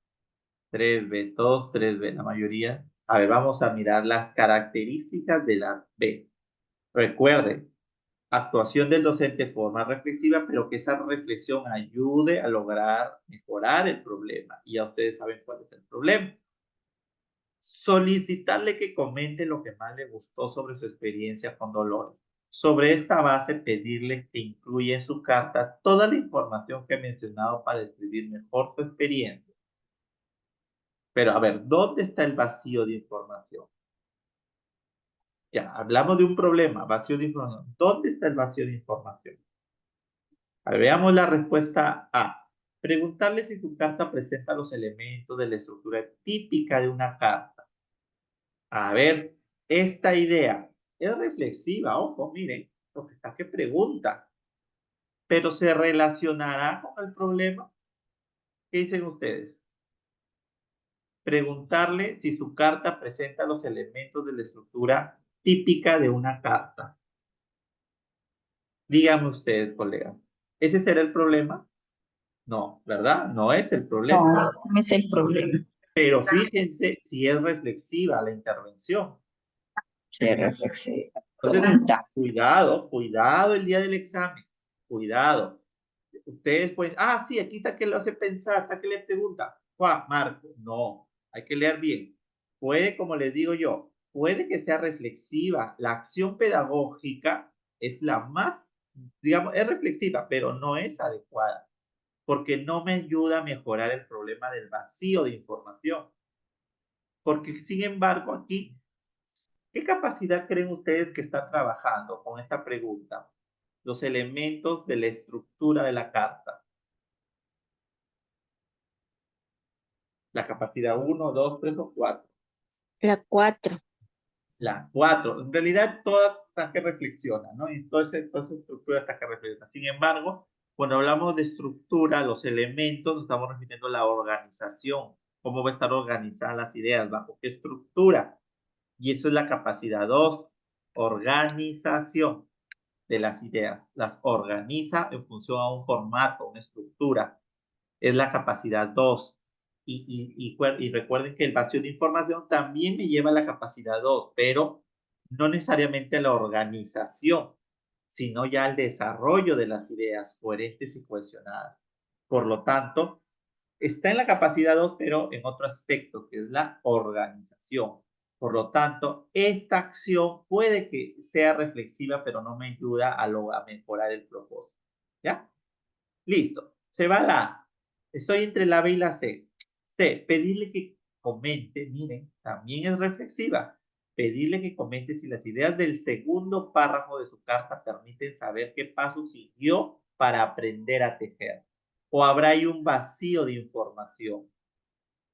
3B, todos 3B, la mayoría. A ver, vamos a mirar las características de la B. Recuerden, actuación del docente de forma reflexiva, pero que esa reflexión ayude a lograr mejorar el problema. Y ya ustedes saben cuál es el problema. Solicitarle que comente lo que más le gustó sobre su experiencia con Dolores. Sobre esta base, pedirle que incluya en su carta toda la información que he mencionado para describir mejor su experiencia. Pero a ver, ¿dónde está el vacío de información? Ya, hablamos de un problema, vacío de información. ¿Dónde está el vacío de información? A ver, veamos la respuesta A. Preguntarle si su carta presenta los elementos de la estructura típica de una carta. A ver, esta idea es reflexiva, ojo, miren, lo que está que pregunta, pero se relacionará con el problema. ¿Qué dicen ustedes? Preguntarle si su carta presenta los elementos de la estructura típica de una carta. Díganme ustedes, colegas. ¿Ese será el problema? No, ¿verdad? No es el problema. No, no es el problema. Pero fíjense si es reflexiva la intervención. Se reflexiva. Entonces, Pregunta. cuidado, cuidado el día del examen. Cuidado. Ustedes pues, sí, aquí está que lo hace pensar, está que le pregunta, Juan, Marco, no, hay que leer bien. Puede, como les digo yo, puede que sea reflexiva. La acción pedagógica es la más, digamos, es reflexiva, pero no es adecuada, porque no me ayuda a mejorar el problema del vacío de información. Porque, sin embargo, aquí, ¿qué capacidad creen ustedes que está trabajando con esta pregunta? Los elementos de la estructura de la carta. La capacidad 1, 2, 3 o 4. La 4. La 4. En realidad todas están que reflexionan, ¿no? Y toda esa estructura está que reflexiona. Sin embargo, cuando hablamos de estructura, los elementos, nos estamos refiriendo a la organización. ¿Cómo va a estar organizadas las ideas? ¿Bajo qué estructura? Y eso es la capacidad 2. Organización de las ideas. Las organiza en función a un formato, una estructura. Es la capacidad 2. Y recuerden que el vacío de información también me lleva a la capacidad 2, pero no necesariamente a la organización, sino ya al desarrollo de las ideas coherentes y cohesionadas. Por lo tanto, está en la capacidad 2, pero en otro aspecto, que es la organización. Por lo tanto, esta acción puede que sea reflexiva, pero no me ayuda a mejorar el propósito. ¿Ya? Listo. Se va la A. Estoy entre la B y la C. C, pedirle que comente, miren, también es reflexiva. Pedirle que comente si las ideas del segundo párrafo de su carta permiten saber qué paso siguió para aprender a tejer. O habrá ahí un vacío de información.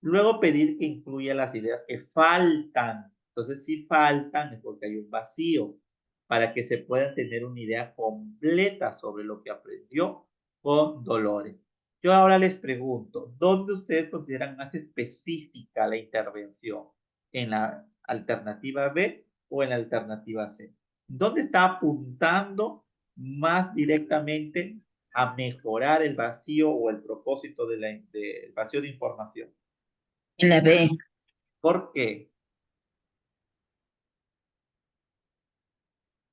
Luego pedir que incluya las ideas que faltan. Entonces, si faltan es porque hay un vacío para que se pueda tener una idea completa sobre lo que aprendió con Dolores. Yo ahora les pregunto, ¿dónde ustedes consideran más específica la intervención? ¿En la alternativa B o en la alternativa C? ¿Dónde está apuntando más directamente a mejorar el vacío o el propósito del vacío de información? En la B. ¿Por qué?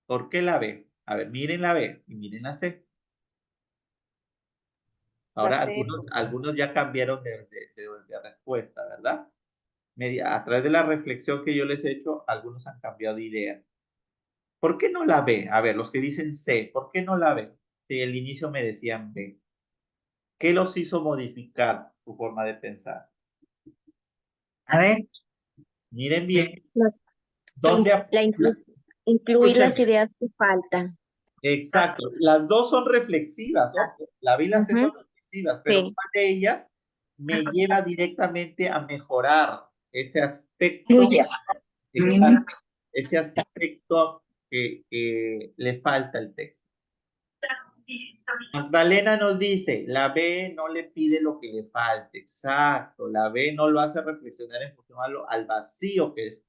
¿Por qué la B? A ver, miren la B y miren la C. Ahora C, algunos ya cambiaron de respuesta, ¿verdad? A través de la reflexión que yo les he hecho, algunos han cambiado de idea. ¿Por qué no la B? A ver, los que dicen C, ¿por qué no la B? Si al inicio me decían B. ¿Qué los hizo modificar su forma de pensar? A ver. Miren bien, La, ¿dónde incluir las escúchenme? ideas que faltan. Exacto, las dos son reflexivas, ojo, la B y la C son reflexivas, pero Sí. ¿cuál de ellas me lleva directamente a mejorar ese aspecto, Fluya. exacto, ese aspecto que le falta al texto? Magdalena nos dice, la B no le pide lo que le falte, exacto, la B no lo hace reflexionar en función al vacío que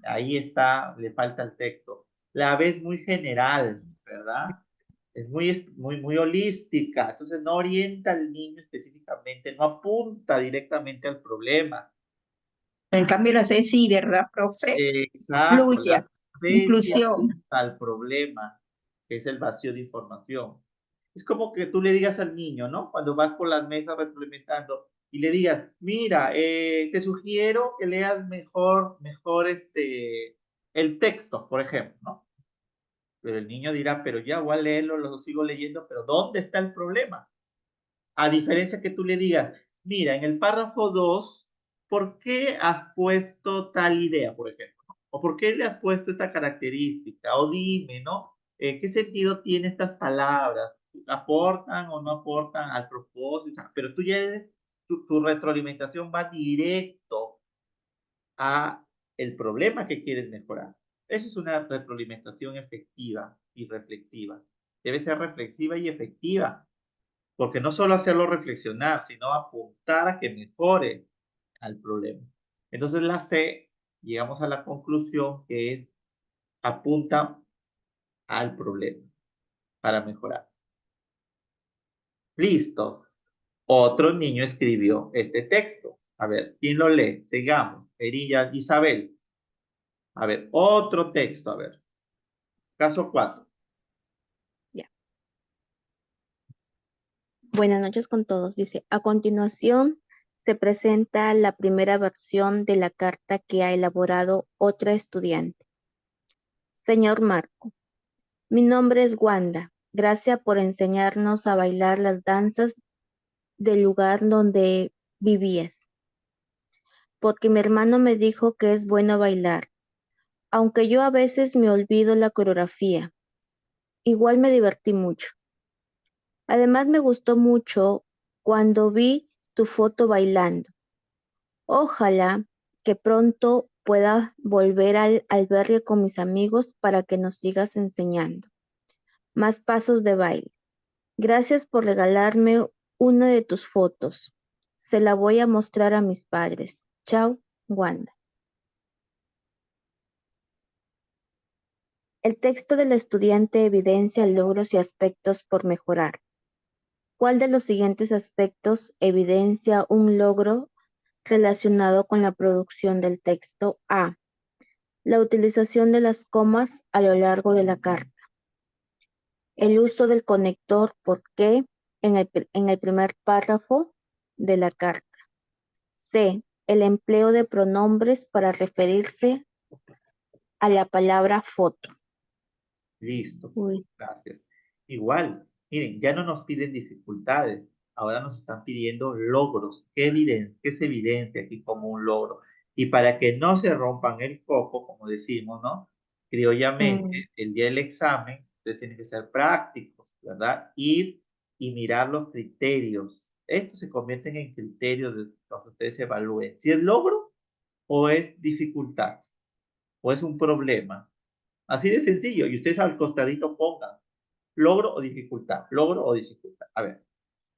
ahí está, le falta al texto. La B es muy general, ¿verdad? Es muy holística, entonces no orienta al niño específicamente, no apunta directamente al problema. En cambio la C sí, ¿verdad, profe? Exacto, Fluya. la C sí Inclusión. apunta al problema, que es el vacío de información. Es como que tú le digas al niño, ¿no? Cuando vas por las mesas retroalimentando y le digas, mira, te sugiero que leas mejor el texto, por ejemplo, ¿no? Pero el niño dirá, pero ya voy a leerlo, lo sigo leyendo, pero ¿dónde está el problema? A diferencia que tú le digas, mira, en el párrafo 2, ¿por qué has puesto tal idea, por ejemplo? ¿O por qué le has puesto esta característica? O dime, ¿no? ¿Qué sentido tienen estas palabras? ¿Aportan o no aportan al propósito? Pero tú ya tu retroalimentación va directo a el problema que quieres mejorar. Eso es una retroalimentación efectiva y reflexiva. Debe ser reflexiva y efectiva, porque no solo hacerlo reflexionar, sino apuntar a que mejore al problema. Entonces la C, llegamos a la conclusión que es apunta al problema. para mejorar. Listo. Otro niño escribió este texto. A ver, ¿quién lo lee? Sigamos. Erilla Isabel. A ver, otro texto. A ver. Caso 4. Ya. Buenas noches con todos. Dice, a continuación se presenta la primera versión de la carta que ha elaborado otra estudiante. Señor Marco, mi nombre es Wanda. Gracias por enseñarnos a bailar las danzas del lugar donde vivías. Porque mi hermano me dijo que es bueno bailar, aunque yo a veces me olvido la coreografía. Igual me divertí mucho. Además me gustó mucho cuando vi tu foto bailando. Ojalá que pronto pueda volver al albergue con mis amigos para que nos sigas enseñando más pasos de baile. Gracias por regalarme una de tus fotos. Se la voy a mostrar a mis padres. Chao, Wanda. El texto del estudiante evidencia logros y aspectos por mejorar. ¿Cuál de los siguientes aspectos evidencia un logro relacionado con la producción del texto? A. La utilización de las comas a lo largo de la carta. El uso del conector ¿por qué? En el primer párrafo de la carta. C. El empleo de pronombres para referirse a la palabra foto. Listo. Uy. Gracias. Igual, miren, ya no nos piden dificultades. Ahora nos están pidiendo logros. ¿Qué se evidencia aquí como un logro? Y para que no se rompan el coco, como decimos, ¿no? Criollamente, el día del examen, ustedes tienen que ser prácticos, ¿verdad? Ir y mirar los criterios. Estos se convierten en criterios de los que ustedes evalúen. Si es logro o es dificultad o es un problema. Así de sencillo. Y ustedes al costadito pongan logro o dificultad, logro o dificultad. A ver,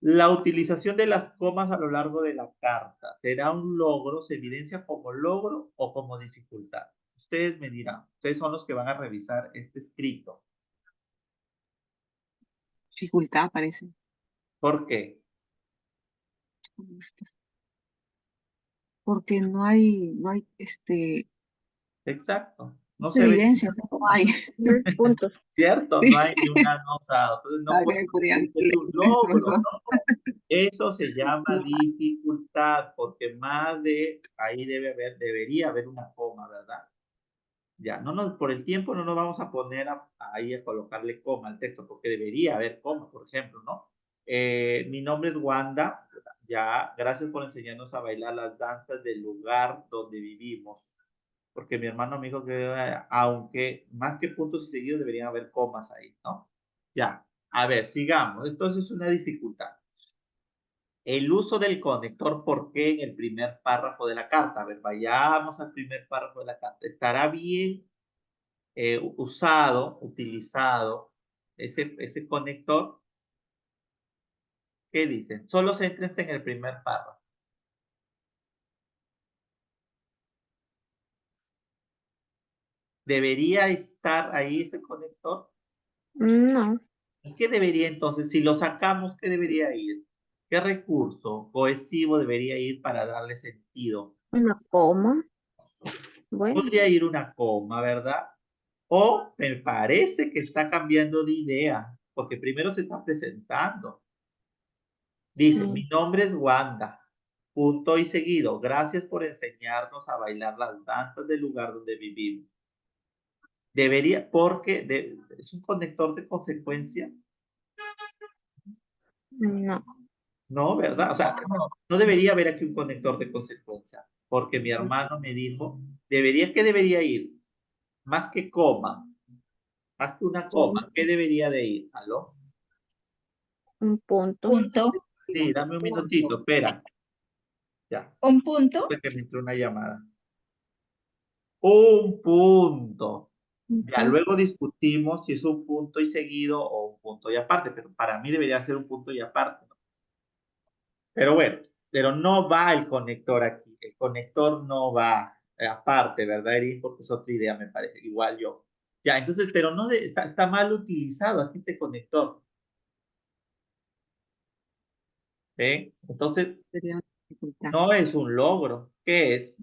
la utilización de las comas a lo largo de la carta, ¿será un logro? ¿Se evidencia como logro o como dificultad? Ustedes me dirán, ustedes son los que van a revisar este escrito. Dificultad, parece. ¿Por qué? Porque no hay, Exacto. No se ve, evidencia, no hay. 3 puntos. ¿cierto? Sí. No hay ni una no usada. Entonces no puede Podrían decir que es un tienes logro, razón. ¿no? Eso se llama dificultad, porque más de ahí debería haber una coma, ¿verdad? Ya, por el tiempo no nos vamos a poner ahí a colocarle coma al texto, porque debería haber coma, por ejemplo, ¿no? Mi nombre es Wanda, ya, gracias por enseñarnos a bailar las danzas del lugar donde vivimos, porque mi hermano me dijo que, aunque más que puntos y seguidos, deberían haber comas ahí, ¿no? Ya, a ver, sigamos, entonces es una dificultad. El uso del conector ¿por qué? En el primer párrafo de la carta. A ver, vayamos al primer párrafo de la carta. ¿Estará bien utilizado ese conector? ¿Qué dicen? Solo céntrense en el primer párrafo. ¿Debería estar ahí ese conector? No. ¿Y qué debería entonces? Si lo sacamos, ¿qué debería ir? ¿Qué recurso cohesivo debería ir para darle sentido? Una coma. Bueno. Podría ir una coma, ¿verdad? O me parece que está cambiando de idea, porque primero se está presentando. Dice, mi nombre es Wanda, punto y seguido. Gracias por enseñarnos a bailar las danzas del lugar donde vivimos. Debería, porque es un conector de consecuencia. No. No, ¿verdad? O sea, no debería haber aquí un conector de consecuencia, porque mi hermano me dijo, ¿qué debería ir? Más que coma, más que una coma, ¿qué debería de ir? ¿Aló? Un punto. Punto. Sí, dame un minutito, espera. Ya, Un punto. fue que me entró una llamada. Un punto. Ya luego discutimos si es un punto y seguido o un punto y aparte, pero para mí debería ser un punto y aparte, ¿no? Pero bueno, pero no va el conector aquí. El conector no va aparte, ¿verdad, Erin? Porque es otra idea, me parece. Igual yo. Ya, entonces, pero no está mal utilizado aquí este conector. ¿Ven? Entonces, Sería una dificultad. no es un logro. ¿Qué es?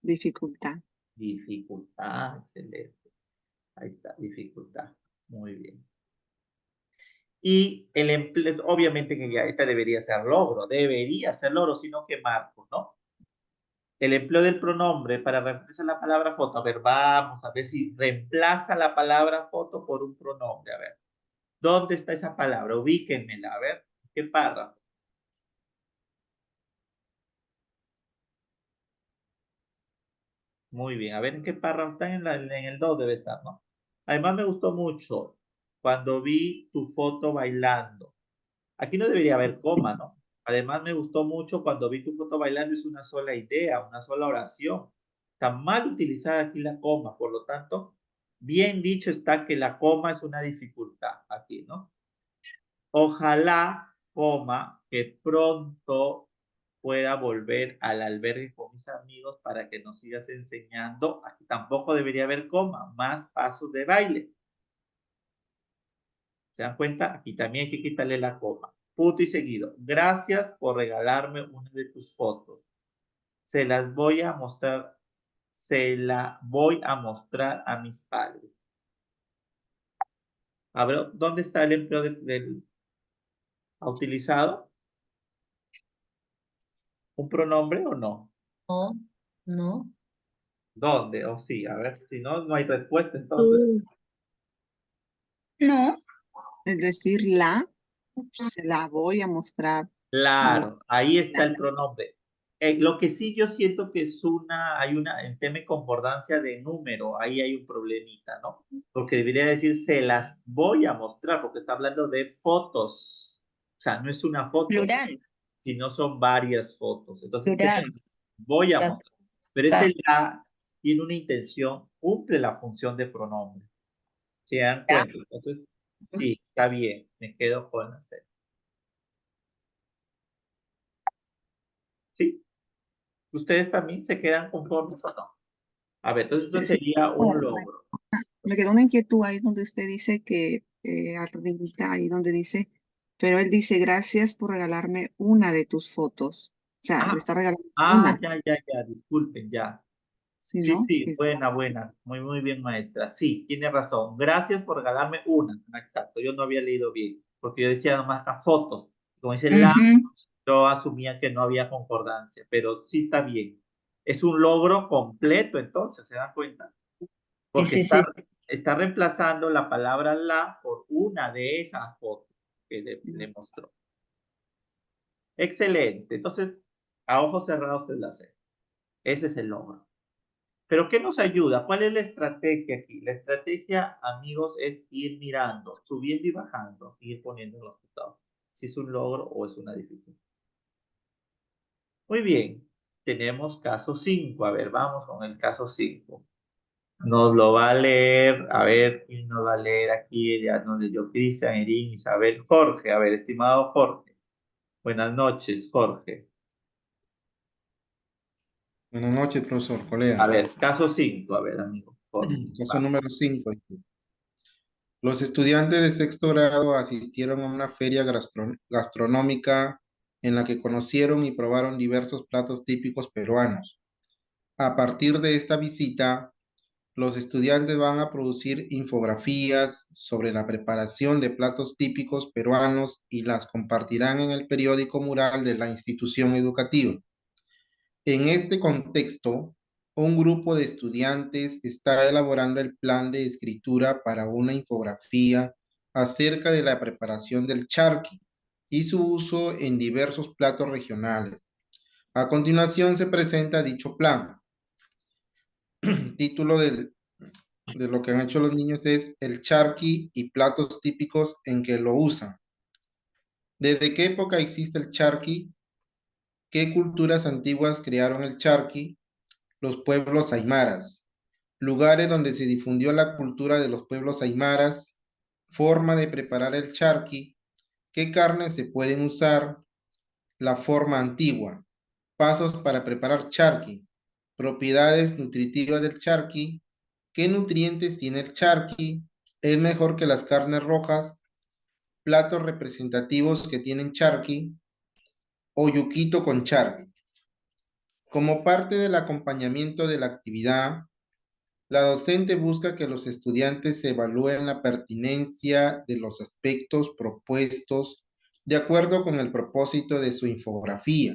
Dificultad. Dificultad. Excelente. Ahí está, dificultad. Muy bien. Y el empleo, obviamente que ya esta debería ser logro, sino que marco, ¿no? El empleo del pronombre para reemplazar la palabra foto. A ver, vamos a ver si reemplaza la palabra foto por un pronombre. A ver, ¿dónde está esa palabra? Ubíquenmela, a ver, ¿qué párrafo? Muy bien, a ver en qué párrafo está, en el 2 debe estar, ¿no? Además me gustó mucho cuando vi tu foto bailando. Aquí no debería haber coma, ¿no? Además me gustó mucho cuando vi tu foto bailando, es una sola idea, una sola oración. Está mal utilizada aquí la coma, por lo tanto, bien dicho está que la coma es una dificultad aquí, ¿no? Ojalá, coma, que pronto pueda volver al albergue con mis amigos para que nos sigas enseñando. Aquí tampoco debería haber coma, más pasos de baile. ¿Se dan cuenta? Aquí también hay que quitarle la coma. Punto y seguido. Gracias por regalarme una de tus fotos. Se las voy a mostrar, se la voy a mostrar a mis padres. A ver, ¿dónde está el empleo del ha utilizado? ¿Un pronombre o no? No, no. ¿Dónde? O sí, a ver, si no, no hay respuesta entonces. No. Es decir, se la voy a mostrar a mi. Claro, ahí está el pronombre. Lo que sí yo siento que en tema de concordancia de número, ahí hay un problemita, ¿no? Porque debería decir, se las voy a mostrar, porque está hablando de fotos. O sea, no es una foto, Plural, sino son varias fotos. Entonces, se las plural. voy a Exacto. mostrar. Pero ese la tiene una intención, cumple la función de pronombre. ¿Se dan Ya. cuenta? Entonces, sí, está bien, me quedo con la C. ¿Sí? ¿Ustedes también se quedan conformes o no? A ver, entonces esto Sí, sería un logro. me quedó una inquietud ahí donde usted dice que, arribita, ahí donde dice, pero él dice, gracias por regalarme una de tus fotos. O sea, le está regalando una, Ya, disculpen, ya. ¿sí, Sí, no? sí, buena. Muy bien, maestra. Sí, tiene razón. Gracias por regalarme una. Exacto, yo no había leído bien, porque yo decía nomás las fotos. Como dice la, Ujú. yo asumía que no había concordancia, pero sí está bien. Es un logro completo, entonces, ¿se dan cuenta? Sí, Porque sí, sí. está reemplazando la palabra la por una de esas fotos que le mostró. Excelente. Entonces, a ojos cerrados se la hace. Ese es el logro. Pero ¿qué nos ayuda? ¿Cuál es la estrategia aquí? La estrategia, amigos, es ir mirando, subiendo y bajando, ir poniendo los resultados. Si es un logro o es una dificultad. Muy bien. Tenemos caso 5. A ver, vamos con el caso 5. Nos lo va a leer, a ver, ¿quién nos va a leer aquí? Ya nos leyó Cristian, Erin, Isabel, Jorge. A ver, estimado Jorge. Buenas noches, Jorge. Buenas noches, profesor, A colegas. ver, caso 5, a ver, amigo. Jorge. Caso número 5. Los estudiantes de sexto grado asistieron a una feria gastronómica en la que conocieron y probaron diversos platos típicos peruanos. A partir de esta visita, los estudiantes van a producir infografías sobre la preparación de platos típicos peruanos y las compartirán en el periódico mural de la institución educativa. En este contexto, un grupo de estudiantes está elaborando el plan de escritura para una infografía acerca de la preparación del charqui y su uso en diversos platos regionales. A continuación se presenta dicho plan. El título de lo que han hecho los niños es El charqui y platos típicos en que lo usan. ¿Desde qué época existe el charqui? ¿Qué culturas antiguas crearon el charqui? Los pueblos aymaras. Lugares donde se difundió la cultura de los pueblos aymaras, forma de preparar el charqui, qué carnes se pueden usar, la forma antigua, pasos para preparar charqui, propiedades nutritivas del charqui, ¿Qué nutrientes tiene el charqui? ¿Es mejor que las carnes rojas? ¿Platos representativos que tienen charqui? ¿O yuquito con charqui? Como parte del acompañamiento de la actividad, la docente busca que los estudiantes evalúen la pertinencia de los aspectos propuestos de acuerdo con el propósito de su infografía.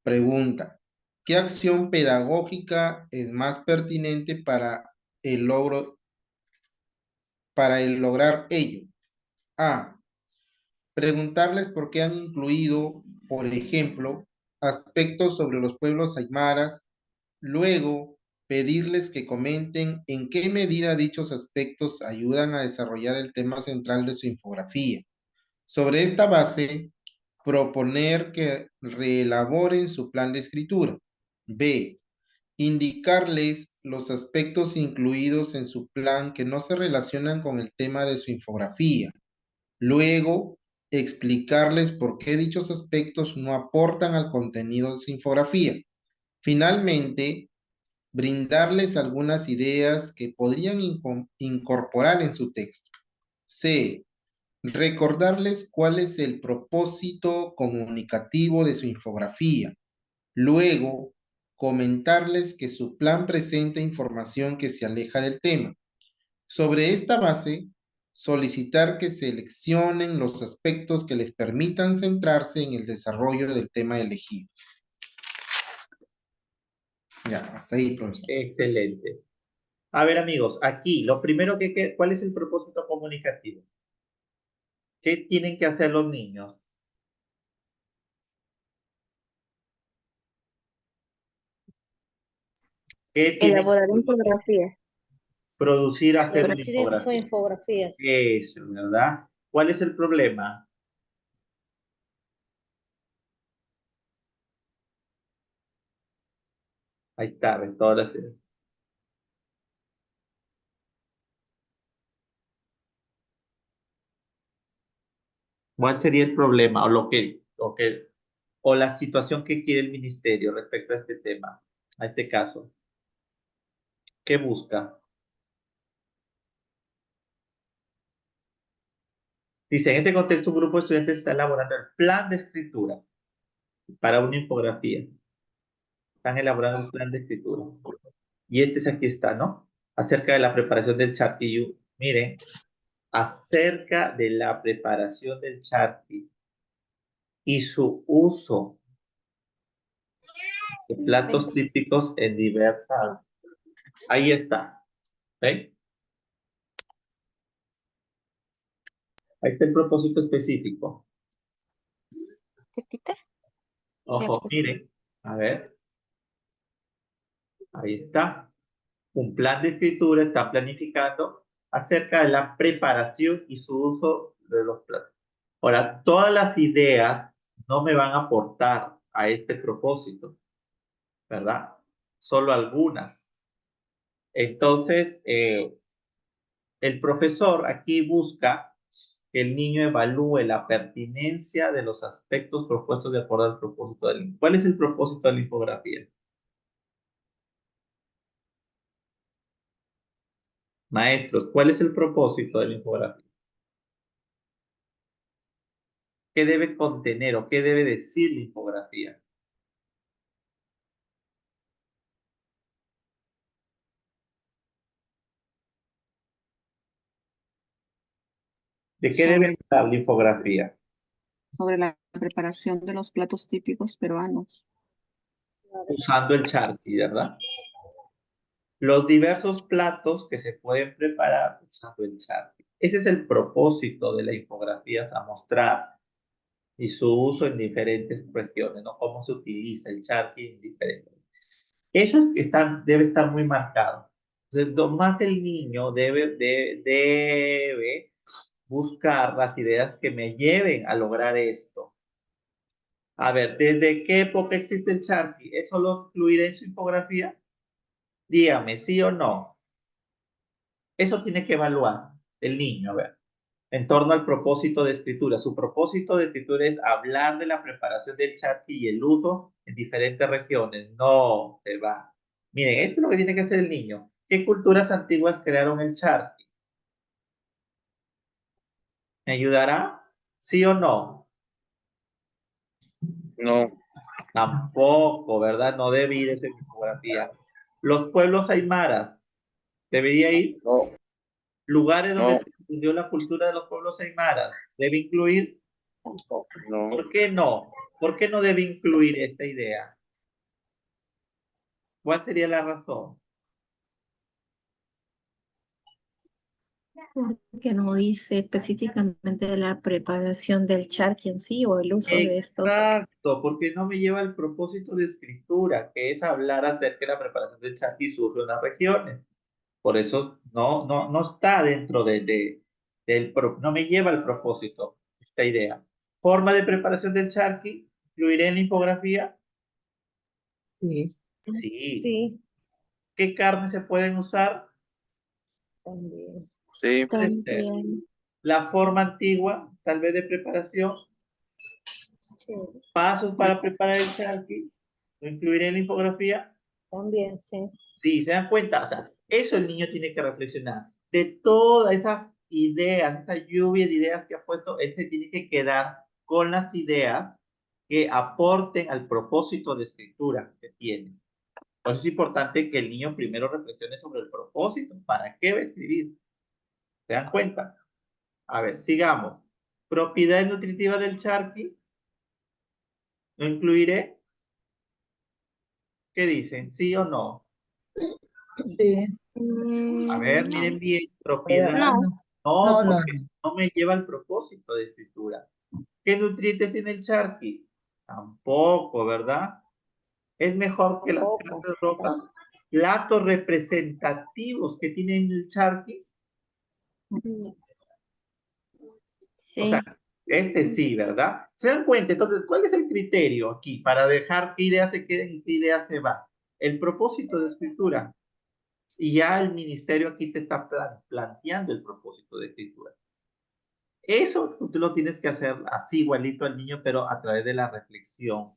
Pregunta: ¿qué acción pedagógica es más pertinente para el lograr ello? A. Preguntarles por qué han incluido, por ejemplo, aspectos sobre los pueblos aymaras. Luego, pedirles que comenten en qué medida dichos aspectos ayudan a desarrollar el tema central de su infografía. Sobre esta base, proponer que reelaboren su plan de escritura. B. Indicarles los aspectos incluidos en su plan que no se relacionan con el tema de su infografía. Luego, explicarles por qué dichos aspectos no aportan al contenido de su infografía. Finalmente, brindarles algunas ideas que podrían incorporar en su texto. C. Recordarles cuál es el propósito comunicativo de su infografía. Luego, comentarles que su plan presenta información que se aleja del tema. Sobre esta base, solicitar que seleccionen los aspectos que les permitan centrarse en el desarrollo del tema elegido. Ya, hasta ahí, profesor. Excelente. A ver, amigos, aquí lo primero ¿cuál es el propósito comunicativo? ¿Qué tienen que hacer los niños? ¿Qué tienen Elaborar que infografías. producir, hacer una Producir infografía? infografías. Eso, ¿verdad? ¿Cuál es el problema? Ahí está, ven, todas las ideas. ¿Cuál sería el problema o la situación que quiere el ministerio respecto a este tema, a este caso? ¿Qué busca? Dice, en este contexto, un grupo de estudiantes está elaborando el plan de escritura para una infografía. Están elaborando el plan de escritura. Y aquí está, ¿no? Acerca de la preparación del charqui. Miren, acerca de la preparación del charqui y su uso de platos típicos en diversas. Ahí está. ¿Ven? Ahí está el propósito específico. Ojo, miren. A ver. Ahí está. Un plan de escritura está planificando acerca de la preparación y su uso de los platos. Ahora, todas las ideas no me van a aportar a este propósito, ¿verdad? Solo algunas. Entonces, el profesor aquí busca que el niño evalúe la pertinencia de los aspectos propuestos de acuerdo al propósito del. ¿Cuál es el propósito de la infografía? Maestros, ¿cuál es el propósito de la infografía? ¿Qué debe contener o qué debe decir la infografía? ¿De qué debe hablar la infografía? Sobre la preparación de los platos típicos peruanos. Usando el charqui, ¿verdad? Los diversos platos que se pueden preparar usando el charqui. Ese es el propósito de la infografía, a mostrar y su uso en diferentes regiones, ¿no? Cómo se utiliza el charqui en diferentes. Eso debe estar muy marcado. Entonces, más el niño debe buscar las ideas que me lleven a lograr esto. A ver, ¿desde qué época existe el charqui? ¿Eso lo incluirá en su infografía? Dígame, ¿sí o no? Eso tiene que evaluar el niño, a ver, en torno al propósito de escritura. Su propósito de escritura es hablar de la preparación del charqui y el uso en diferentes regiones. No se va. Miren, esto es lo que tiene que hacer el niño. ¿Qué culturas antiguas crearon el charqui? ¿Me ayudará? ¿Sí o no? No. Tampoco, ¿verdad? No debe ir esa infografía. Los pueblos aymaras, ¿debería ir? No. Lugares donde No. se difundió la cultura de los pueblos aymaras, ¿debe incluir? Tampoco. No. ¿Por qué no? ¿Por qué no debe incluir esta idea? ¿Cuál sería la razón? Porque no dice específicamente de la preparación del charqui en sí o el uso de estos. Exacto, porque no me lleva al propósito de escritura, que es hablar acerca de la preparación del charqui sur en las regiones. Por eso no está dentro no me lleva al propósito esta idea. Forma de preparación del charqui, ¿incluiré en la infografía? Sí. Sí. Sí, ¿Qué carnes se pueden usar? también. Sí. Puede ser. También. La forma antigua, tal vez de preparación. Sí, Pasos para preparar el charqui, ¿lo incluiré en la infografía? también, sí. Sí, se dan cuenta, o sea, eso el niño tiene que reflexionar. De todas esas ideas, esa lluvia de ideas que ha puesto, él se tiene que quedar con las ideas que aporten al propósito de escritura que tiene. Por eso es importante que el niño primero reflexione sobre el propósito. ¿Para qué va a escribir? ¿Se dan cuenta? A ver, sigamos. Propiedades nutritivas del charqui. ¿Lo incluiré? ¿Qué dicen? ¿Sí o no? Sí. A ver, No. miren bien, Pero, propiedad. No. No, no, no, porque no me lleva al propósito de escritura. ¿Qué nutrientes tiene el charqui? Tampoco, ¿verdad? Es mejor que las Tampoco. carnes rojas. Platos representativos que tienen el charqui. O sea, Sí. este sí, ¿verdad? ¿Se dan cuenta? Entonces, ¿cuál es el criterio aquí para dejar qué ideas se queden y qué ideas se van? El propósito de escritura. Y ya el ministerio aquí te está planteando el propósito de escritura. Eso tú lo tienes que hacer así igualito al niño, pero a través de la reflexión.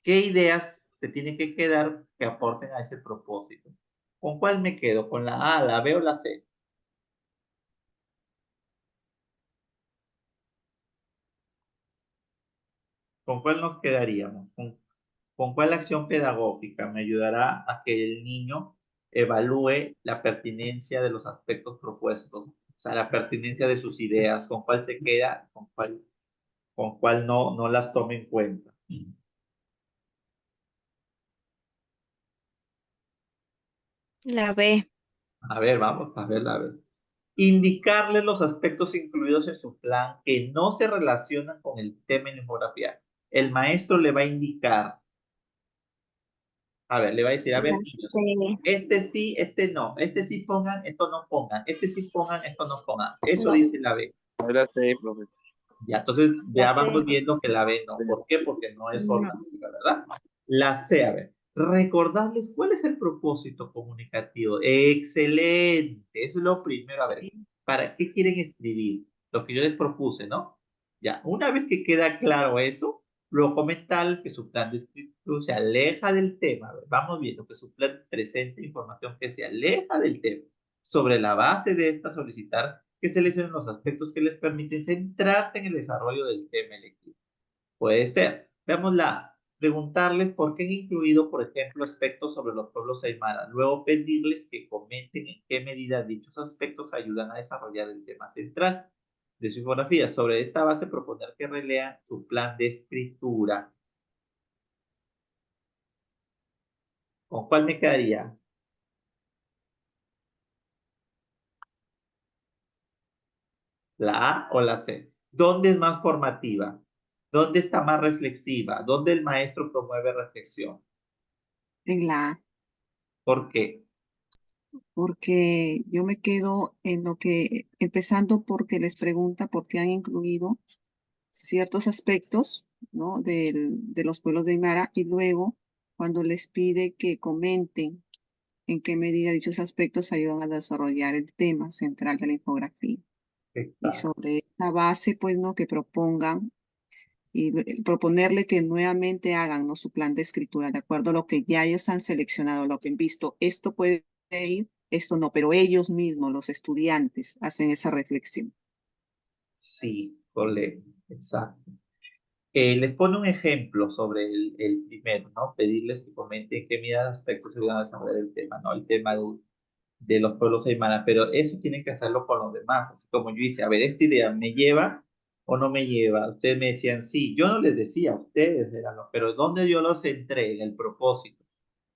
¿Qué ideas te tienen que quedar que aporten a ese propósito? ¿Con cuál me quedo? ¿Con la A, la B o la C? ¿Con cuál nos quedaríamos? ¿Con cuál acción pedagógica me ayudará a que el niño evalúe la pertinencia de los aspectos propuestos? O sea, la pertinencia de sus ideas, con cuál se queda, con cuál no las tome en cuenta. La B. A ver, vamos a ver, a ver. Indicarles los aspectos incluidos en su plan que no se relacionan con el tema en la infografía. El maestro le va a indicar, a ver, le va a decir, a La ver, niños, C. este sí, este no, este sí pongan, esto no pongan, este sí pongan, esto no pongan. Eso No, dice la B. Era C, profe. Ya, entonces la ya vamos C. viendo que la B no. ¿Por qué? Porque no es No. formativa, ¿verdad? La C, a ver, recordarles cuál es el propósito comunicativo. Excelente, eso es lo primero. A ver, ¿para qué quieren escribir? Lo que yo les propuse, ¿no? Ya, una vez que queda claro eso, luego comentar que su plan de escritura se aleja del tema. A ver, vamos viendo que su plan presenta información que se aleja del tema. Sobre la base de esta, solicitar que seleccionen los aspectos que les permiten centrarse en el desarrollo del tema elegido. Puede ser. Veámosla. Preguntarles por qué han incluido, por ejemplo, aspectos sobre los pueblos aymaras. Luego pedirles que comenten en qué medida dichos aspectos ayudan a desarrollar el tema central de su infografía. Sobre esta base, proponer que relean su plan de escritura. ¿Con cuál me quedaría? ¿La A o la C? ¿Dónde es más formativa? ¿Dónde está más reflexiva? ¿Dónde el maestro promueve reflexión? En la A, ¿Por qué? porque yo me quedo en lo que, empezando porque les pregunta por qué han incluido ciertos aspectos, ¿no? De los pueblos de Aymara y luego cuando les pide que comenten en qué medida dichos aspectos ayudan a desarrollar el tema central de la infografía. Y sobre esta base, pues, ¿no? Que propongan y proponerle que nuevamente hagan, ¿no? Su plan de escritura de acuerdo a lo que ya ellos han seleccionado, lo que han visto. Esto puede ir, esto no, pero ellos mismos, los estudiantes, hacen esa reflexión. Sí, correcto, exacto. Les pone un ejemplo sobre el primero, ¿no? Pedirles que comenten qué medidas aspectos se van a desarrollar el tema, ¿no? El tema de los pueblos aymaras, pero eso tienen que hacerlo con los demás, así como yo hice, a ver, esta idea me lleva o no me lleva. Ustedes me decían sí, yo no les decía, ustedes eran los, pero ¿dónde yo los entré? En el propósito.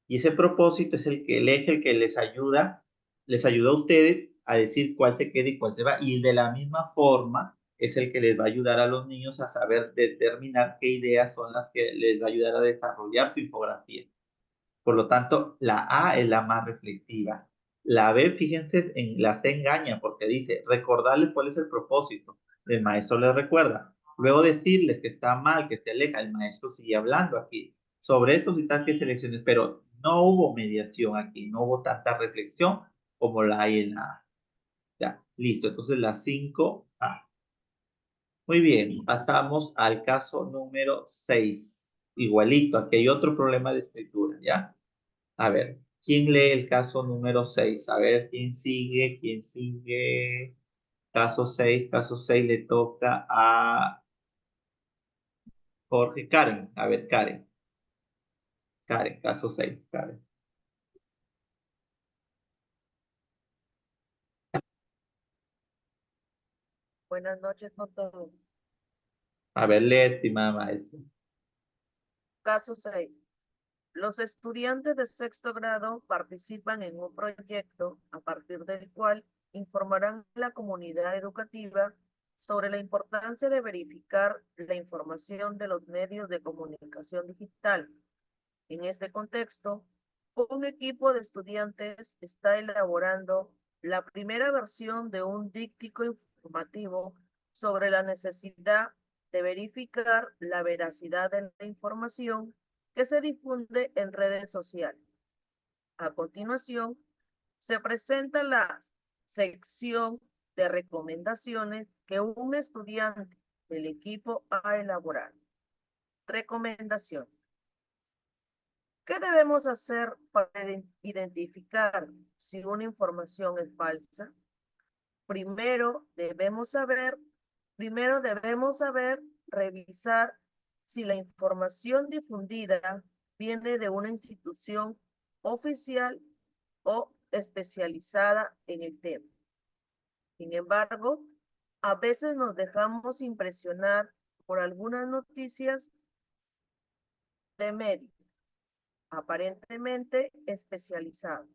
Y ese propósito es el eje, el que les ayuda a ustedes a decir cuál se queda y cuál se va. Y de la misma forma es el que les va a ayudar a los niños a saber determinar qué ideas son las que les va a ayudar a desarrollar su infografía. Por lo tanto, la A es la más reflexiva. La B, fíjense, la C engaña porque dice recordarles cuál es el propósito. El maestro les recuerda. Luego decirles que está mal, que se aleja. El maestro sigue hablando aquí sobre estos y tal que selecciones, pero no hubo mediación aquí, no hubo tanta reflexión como la hay en la A. Ya, listo. Entonces la 5A. Muy bien, pasamos al caso número 6. Igualito, aquí hay otro problema de escritura, ¿ya? A ver, ¿quién lee el caso número 6? A ver, ¿quién sigue? ¿Quién sigue? Caso 6 le toca a Jorge Karen. A ver, Karen. Karen, caso 6, Karen. Buenas noches con todos. A ver, lee, estimada maestra. Caso 6. Los estudiantes de sexto grado participan en un proyecto a partir del cual informarán a la comunidad educativa sobre la importancia de verificar la información de los medios de comunicación digital. En este contexto, un equipo de estudiantes está elaborando la primera versión de un díptico informativo sobre la necesidad de verificar la veracidad de la información que se difunde en redes sociales. A continuación, se presenta la sección de recomendaciones que un estudiante del equipo ha elaborado. Recomendación. ¿Qué debemos hacer para identificar si una información es falsa? Primero debemos saber revisar si la información difundida viene de una institución oficial o especializada en el tema. Sin embargo, a veces nos dejamos impresionar por algunas noticias de medios aparentemente especializados,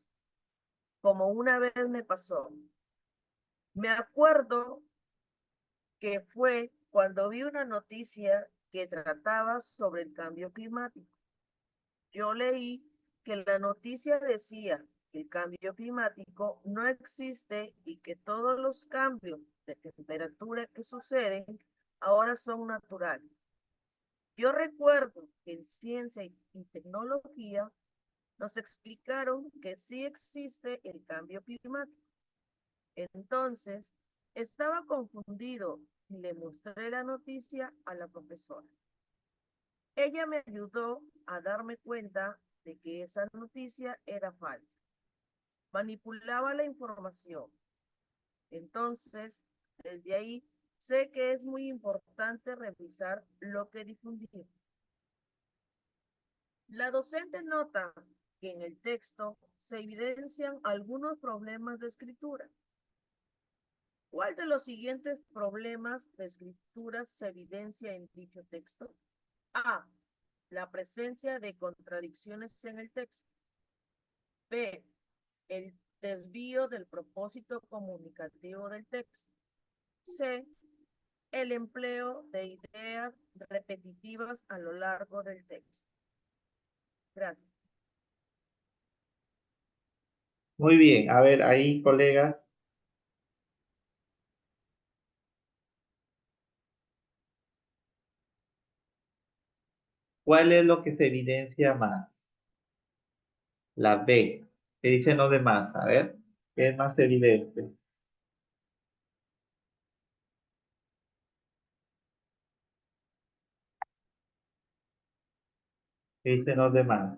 como una vez me pasó. Me acuerdo que fue cuando vi una noticia que trataba sobre el cambio climático. Yo leí que la noticia decía que el cambio climático no existe y que todos los cambios de temperatura que suceden ahora son naturales. Yo recuerdo que en ciencia y tecnología nos explicaron que sí existe el cambio climático. Entonces, estaba confundido y le mostré la noticia a la profesora. Ella me ayudó a darme cuenta de que esa noticia era falsa. Manipulaba la información. Entonces, desde ahí, sé que es muy importante revisar lo que difundimos. La docente nota que en el texto se evidencian algunos problemas de escritura. ¿Cuál de los siguientes problemas de escritura se evidencia en dicho texto? A. La presencia de contradicciones en el texto. B. El desvío del propósito comunicativo del texto. C. El empleo de ideas repetitivas a lo largo del texto. Gracias. Muy bien, a ver, ahí, colegas. ¿Cuál es lo que se evidencia más? La B. ¿Qué dicen los demás? A ver, ¿qué es más evidente? ¿Qué dicen los demás?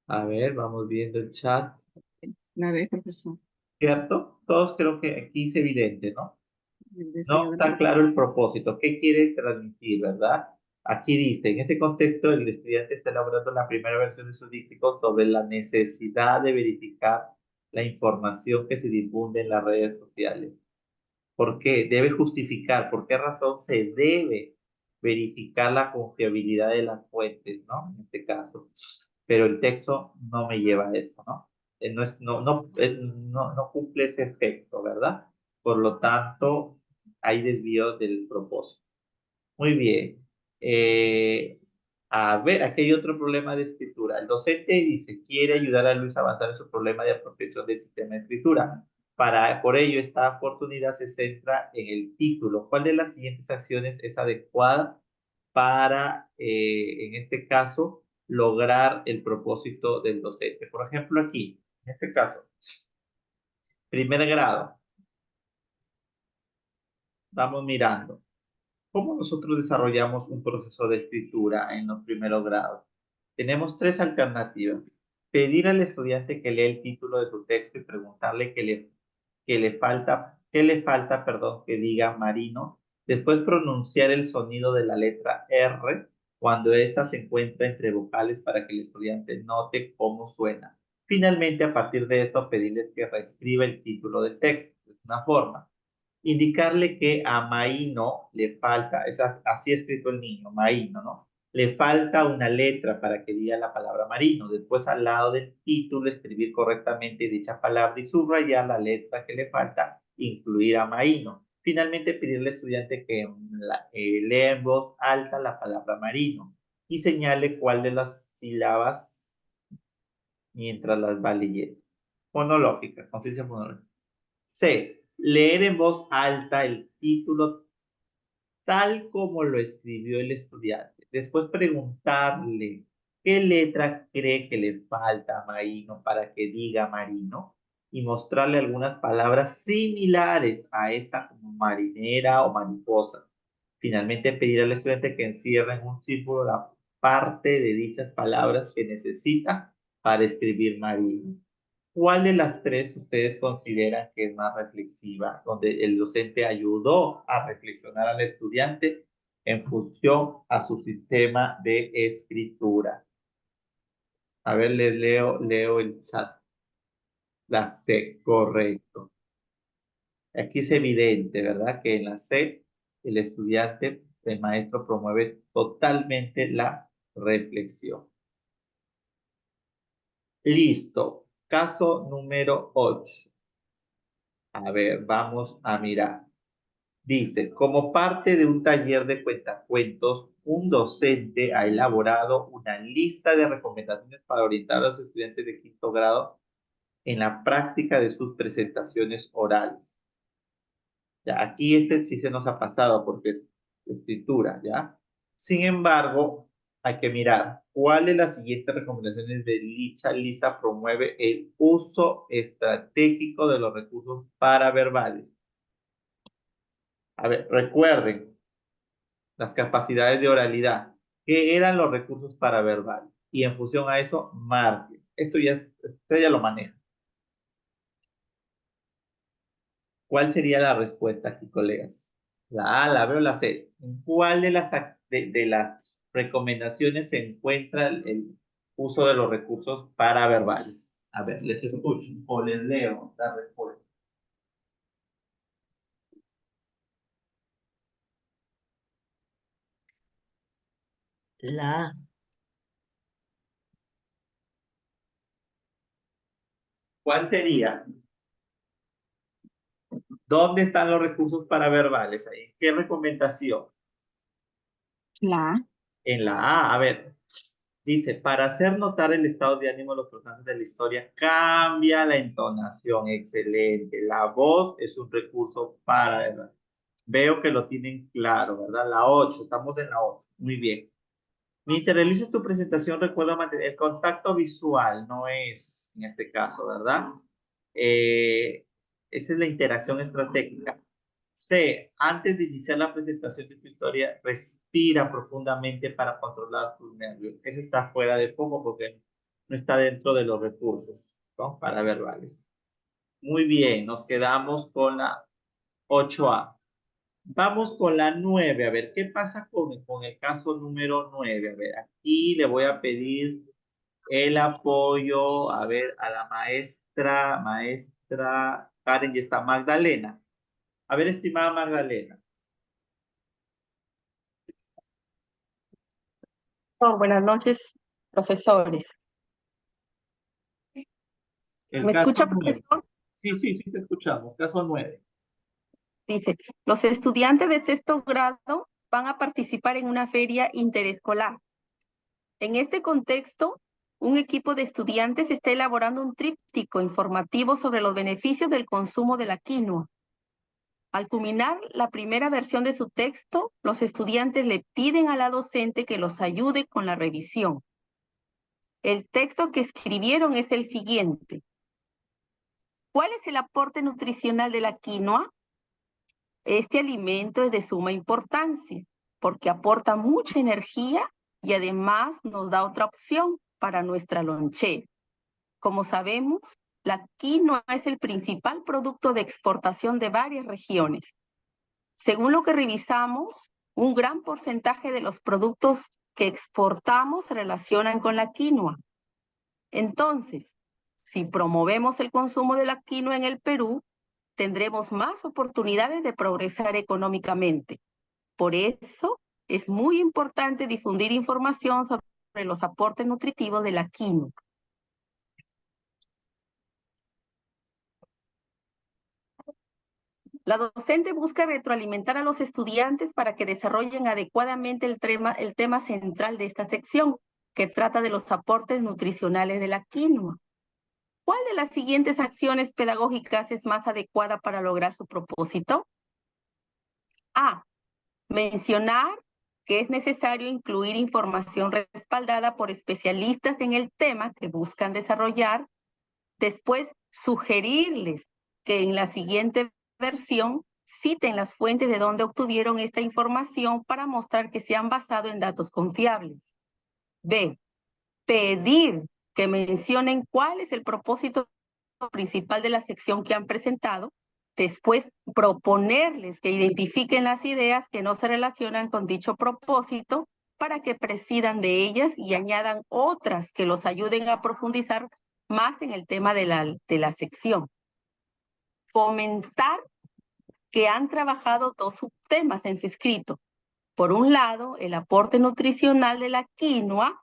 A ver, vamos viendo el chat. La B, profesor. ¿Cierto? Todos creo que aquí es evidente, ¿no? El No diseño está claro el propósito. ¿Qué quiere transmitir, verdad? Aquí dice, en este contexto, el estudiante está elaborando la primera versión de su díptico sobre la necesidad de verificar la información que se difunde en las redes sociales. ¿Por qué? Debe justificar por qué razón se debe verificar la confiabilidad de las fuentes, ¿no? En este caso. Pero el texto no me lleva a eso, ¿no? No cumple ese efecto, ¿verdad? Por lo tanto, hay desvío del propósito. Muy bien. A ver, aquí hay otro problema de escritura. El docente dice, quiere ayudar a Luis a avanzar en su problema de apropiación del sistema de escritura. Por ello, esta oportunidad se centra en el título. ¿Cuál de las siguientes acciones es adecuada para, en este caso, lograr el propósito del docente? Por ejemplo, aquí, en este caso, primer grado, vamos mirando. ¿Cómo nosotros desarrollamos un proceso de escritura en los primeros grados? Tenemos tres alternativas. Pedir al estudiante que lea el título de su texto y preguntarle qué le falta, perdón, que diga marino. Después pronunciar el sonido de la letra R cuando ésta se encuentra entre vocales para que el estudiante note cómo suena. Finalmente, a partir de esto, pedirles que reescriba el título del texto. Es una forma. Indicarle que a Maíno le falta, así ha escrito el niño, Maíno, ¿no? Le falta una letra para que diga la palabra marino. Después, al lado del título, escribir correctamente dicha palabra y subrayar la letra que le falta, incluir a Maíno. Finalmente, pedirle al estudiante que lea en voz alta la palabra marino y señale cuál de las sílabas mientras las va leyendo. Fonológica, conciencia fonológica. C. Leer en voz alta el título tal como lo escribió el estudiante. Después preguntarle qué letra cree que le falta a Marino para que diga marino y mostrarle algunas palabras similares a esta como marinera o mariposa. Finalmente pedir al estudiante que encierre en un círculo la parte de dichas palabras que necesita para escribir marino. ¿Cuál de las tres ustedes consideran que es más reflexiva, donde el docente ayudó a reflexionar al estudiante en función a su sistema de escritura? A ver, les leo el chat. La C, correcto. Aquí es evidente, ¿verdad? Que en la C, el estudiante, el maestro promueve totalmente la reflexión. Listo. Caso número 8. A ver, vamos a mirar. Dice, como parte de un taller de cuentacuentos, un docente ha elaborado una lista de recomendaciones para orientar a los estudiantes de quinto grado en la práctica de sus presentaciones orales. Ya, aquí sí se nos ha pasado porque es escritura, ¿ya? Sin embargo, hay que mirar cuál de las siguientes recomendaciones de dicha lista promueve el uso estratégico de los recursos paraverbales. A ver, recuerden las capacidades de oralidad, qué eran los recursos paraverbales. Y en función a eso, marque. Usted ya lo maneja. ¿Cuál sería la respuesta aquí, colegas? La A, la B o la C. ¿En cuál de las recomendaciones se encuentra el uso de los recursos paraverbales? A ver, les escucho o les leo la respuesta. La A. ¿Cuál sería? ¿Dónde están los recursos paraverbales ahí? ¿Qué recomendación? La A. En la A, ver, dice, para hacer notar el estado de ánimo de los personajes de la historia, cambia la entonación. Excelente. La voz es un recurso para... Veo que lo tienen claro, ¿verdad? La 8, estamos en la 8. Muy bien. Mientras realices tu presentación, recuerda mantener el contacto visual, no es en este caso, ¿verdad? Esa es la interacción estratégica. C. Antes de iniciar la presentación de tu historia, respira profundamente para controlar tus nervios. Eso está fuera de foco porque No está dentro de los recursos, ¿no? Para verbales. Muy bien, nos quedamos con la 8A. Vamos con la 9. A ver, ¿qué pasa con el caso número 9? A ver, aquí le voy a pedir el apoyo, a ver, a la maestra Karen y está Magdalena. A ver, estimada Magdalena. Buenas noches, profesores. El ¿Me caso escucha, 9. profesor? Sí, te escuchamos. Caso 9. Dice, los estudiantes de sexto grado van a participar en una feria interescolar. En este contexto, un equipo de estudiantes está elaborando un tríptico informativo sobre los beneficios del consumo de la quinoa. Al culminar la primera versión de su texto, los estudiantes le piden a la docente que los ayude con la revisión. El texto que escribieron es el siguiente. ¿Cuál es el aporte nutricional de la quinoa? Este alimento es de suma importancia porque aporta mucha energía y además nos da otra opción para nuestra lonchera. Como sabemos, la quinoa es el principal producto de exportación de varias regiones. Según lo que revisamos, un gran porcentaje de los productos que exportamos se relacionan con la quinoa. Entonces, si promovemos el consumo de la quinoa en el Perú, tendremos más oportunidades de progresar económicamente. Por eso, es muy importante difundir información sobre los aportes nutritivos de la quinoa. La docente busca retroalimentar a los estudiantes para que desarrollen adecuadamente el tema central de esta sección, que trata de los aportes nutricionales de la quinoa. ¿Cuál de las siguientes acciones pedagógicas es más adecuada para lograr su propósito? A. Mencionar que es necesario incluir información respaldada por especialistas en el tema que buscan desarrollar. Después, sugerirles que en la siguiente versión citen las fuentes de donde obtuvieron esta información para mostrar que se han basado en datos confiables. B. Pedir que mencionen cuál es el propósito principal de la sección que han presentado. Después, proponerles que identifiquen las ideas que no se relacionan con dicho propósito para que prescidan de ellas y añadan otras que los ayuden a profundizar más en el tema de la sección. Comentar que han trabajado dos subtemas en su escrito. Por un lado, el aporte nutricional de la quinoa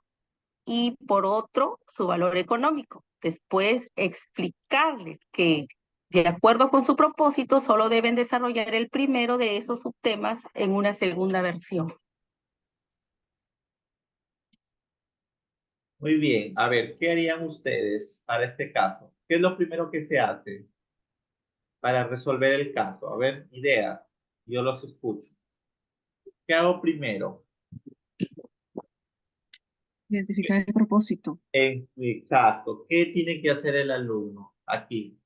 y por otro, su valor económico. Después, explicarles que, de acuerdo con su propósito, solo deben desarrollar el primero de esos subtemas en una segunda versión. Muy bien. A ver, ¿qué harían ustedes para este caso? ¿Qué es lo primero que se hace para resolver el caso? A ver, ideas. Yo los escucho. ¿Qué hago primero? Identificar el propósito. Exacto. ¿Qué tiene que hacer el alumno aquí?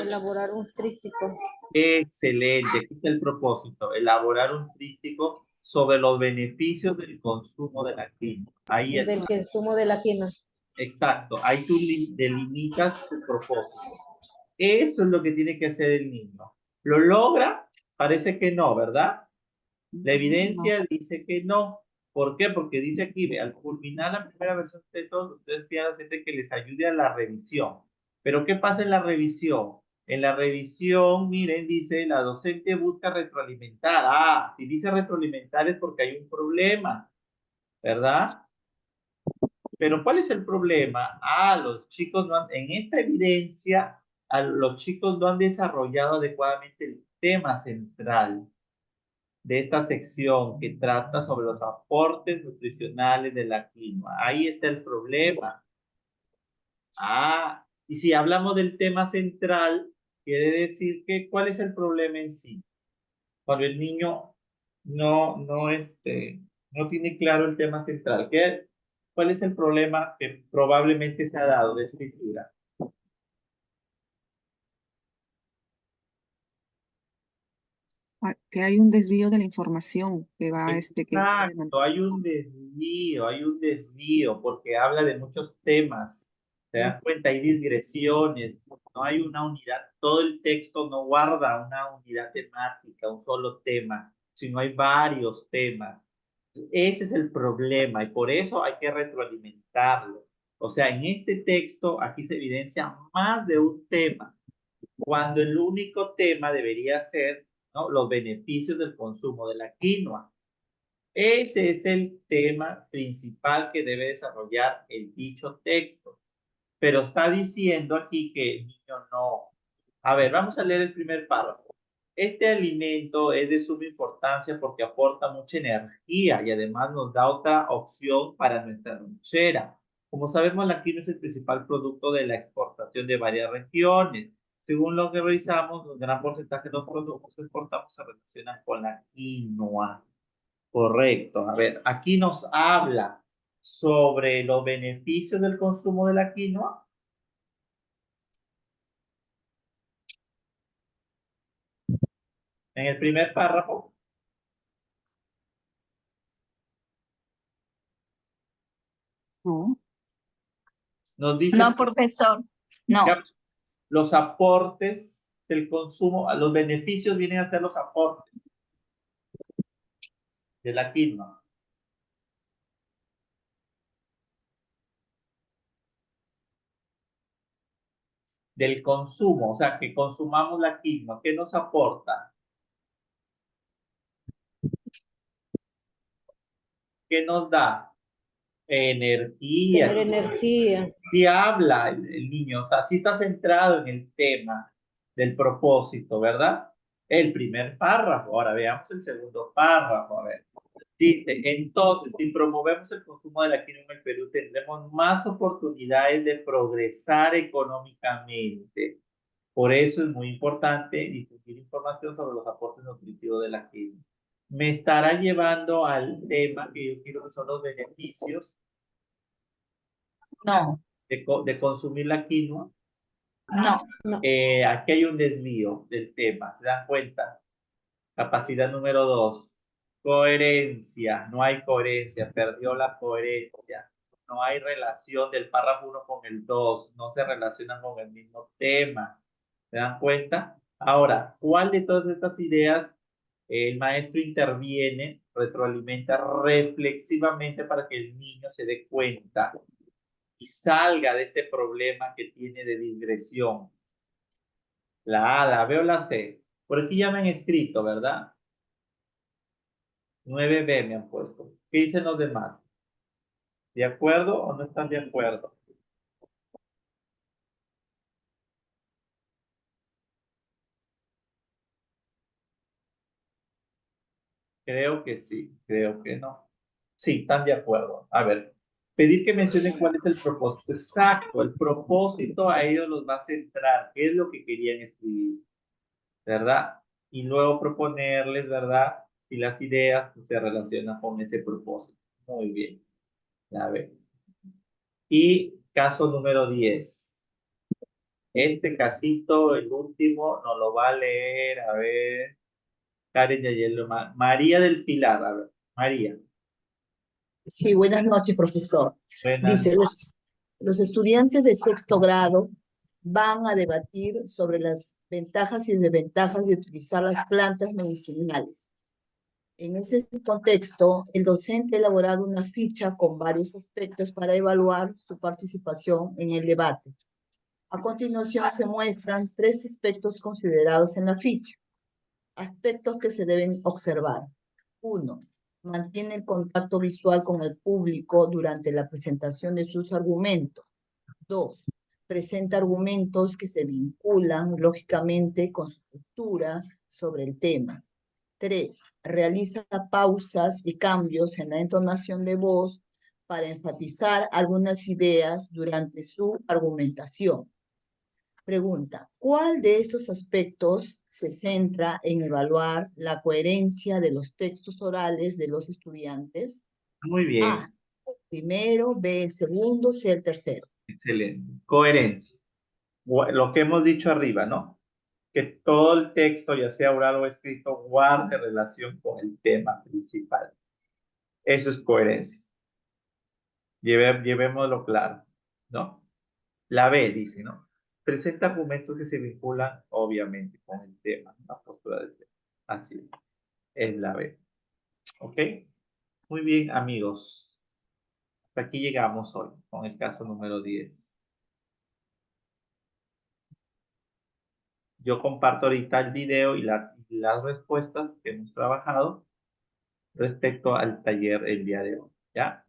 Elaborar un tríptico. Excelente. Aquí está el propósito. Elaborar un tríptico sobre los beneficios del consumo de la quinoa. Ahí está. Del consumo de la quinoa. Exacto. Ahí tú delimitas tu propósito. Esto es lo que tiene que hacer el niño. ¿Lo logra? Parece que no, ¿verdad? La evidencia dice que no. ¿Por qué? Porque dice aquí, al culminar la primera versión de todos, ustedes piden a la gente que les ayude a la revisión. Pero ¿qué pasa en la revisión? En la revisión, miren, dice, la docente busca retroalimentar. Ah, si dice retroalimentar es porque hay un problema, ¿verdad? Pero ¿cuál es el problema? Ah, los chicos no han, en esta evidencia, los chicos no han desarrollado adecuadamente el tema central de esta sección que trata sobre los aportes nutricionales de la quinoa. Ahí está el problema. Ah, y si hablamos del tema central, quiere decir que ¿cuál es el problema en sí? Cuando el niño no tiene claro el tema central. ¿Cuál es el problema que probablemente se ha dado de escritura? que hay un desvío de la información que va, que debe Exacto, hay un desvío, porque habla de muchos temas. ¿Se dan cuenta? Hay digresiones, no hay una unidad, todo el texto no guarda una unidad temática, un solo tema, sino hay varios temas. Ese es el problema y por eso hay que retroalimentarlo. O sea, en este texto aquí se evidencia más de un tema, cuando el único tema debería ser, ¿no?, los beneficios del consumo de la quinoa. Ese es el tema principal que debe desarrollar el dicho texto. Pero está diciendo aquí que el niño no. A ver, vamos a leer el primer párrafo. Este alimento es de suma importancia porque aporta mucha energía y además nos da otra opción para nuestra lonchera. Como sabemos, la quinoa es el principal producto de la exportación de varias regiones. Según lo que revisamos, un gran porcentaje de los productos que exportamos se relacionan con la quinoa. Correcto. A ver, aquí nos habla sobre los beneficios del consumo de la quinoa. En el primer párrafo. No. Nos dice No, profesor, no. que los aportes del consumo, los beneficios vienen a ser los aportes de la quinoa. Del consumo, o sea, que consumamos la quinoa, ¿qué nos aporta? ¿Qué nos da? Energía. Tener energía. Sí habla el niño, o sea, sí está centrado en el tema del propósito, ¿verdad? El primer párrafo. Ahora veamos el segundo párrafo. A ver. Dice, entonces, si promovemos el consumo de la quinoa en el Perú, tendremos más oportunidades de progresar económicamente. Por eso es muy importante difundir información sobre los aportes nutritivos de la quinoa. Me estará llevando al tema que yo quiero, que son los beneficios No, de consumir la quinoa. no. Aquí hay un desvío del tema, ¿se dan cuenta? Capacidad número 2. Coherencia. No hay coherencia, perdió la coherencia. No hay relación del párrafo 1 con el 2, no se relacionan con el mismo tema. ¿Se dan cuenta? Ahora, ¿cuál de todas estas ideas el maestro interviene, retroalimenta reflexivamente para que el niño se dé cuenta y salga de este problema que tiene de digresión? La A, la B o la C. Por aquí ya me han escrito, ¿verdad? 9B me han puesto. ¿Qué dicen los demás? ¿De acuerdo o no están de acuerdo? Creo que sí, creo que no. Sí, están de acuerdo. A ver, pedir que mencionen cuál es el propósito. Exacto, el propósito a ellos los va a centrar. ¿Qué es lo que querían escribir? ¿Verdad? Y luego proponerles, ¿verdad? Si las ideas se relacionan con ese propósito. Muy bien. A ver. Y caso número 10. Este casito, el último, nos lo va a leer, a ver, Karen Yayelo, María del Pilar, a ver, María. Sí, buenas noches, profesor. Buenas. Dice, los estudiantes de sexto grado van a debatir sobre las ventajas y desventajas de utilizar las plantas medicinales. En ese contexto, el docente ha elaborado una ficha con varios aspectos para evaluar su participación en el debate. A continuación se muestran 3 aspectos considerados en la ficha. Aspectos que se deben observar. 1. Mantiene el contacto visual con el público durante la presentación de sus argumentos. 2. Presenta argumentos que se vinculan lógicamente con su postura sobre el tema. 3. Realiza pausas y cambios en la entonación de voz para enfatizar algunas ideas durante su argumentación. Pregunta, ¿cuál de estos aspectos se centra en evaluar la coherencia de los textos orales de los estudiantes? Muy bien. A, el primero, B, el segundo, C, el tercero. Excelente. Coherencia. Lo que hemos dicho arriba, ¿no? que todo el texto, ya sea oral o escrito, guarde relación con el tema principal. Eso es coherencia. Llevémoslo claro, ¿no? La B dice, ¿no? Presenta argumentos que se vinculan, obviamente, con el tema, la postura del tema. Así es la B. ¿Ok? Muy bien, amigos. Hasta aquí llegamos hoy con el caso número 10. Yo comparto ahorita el video y las respuestas que hemos trabajado respecto al taller el día de hoy, ¿ya?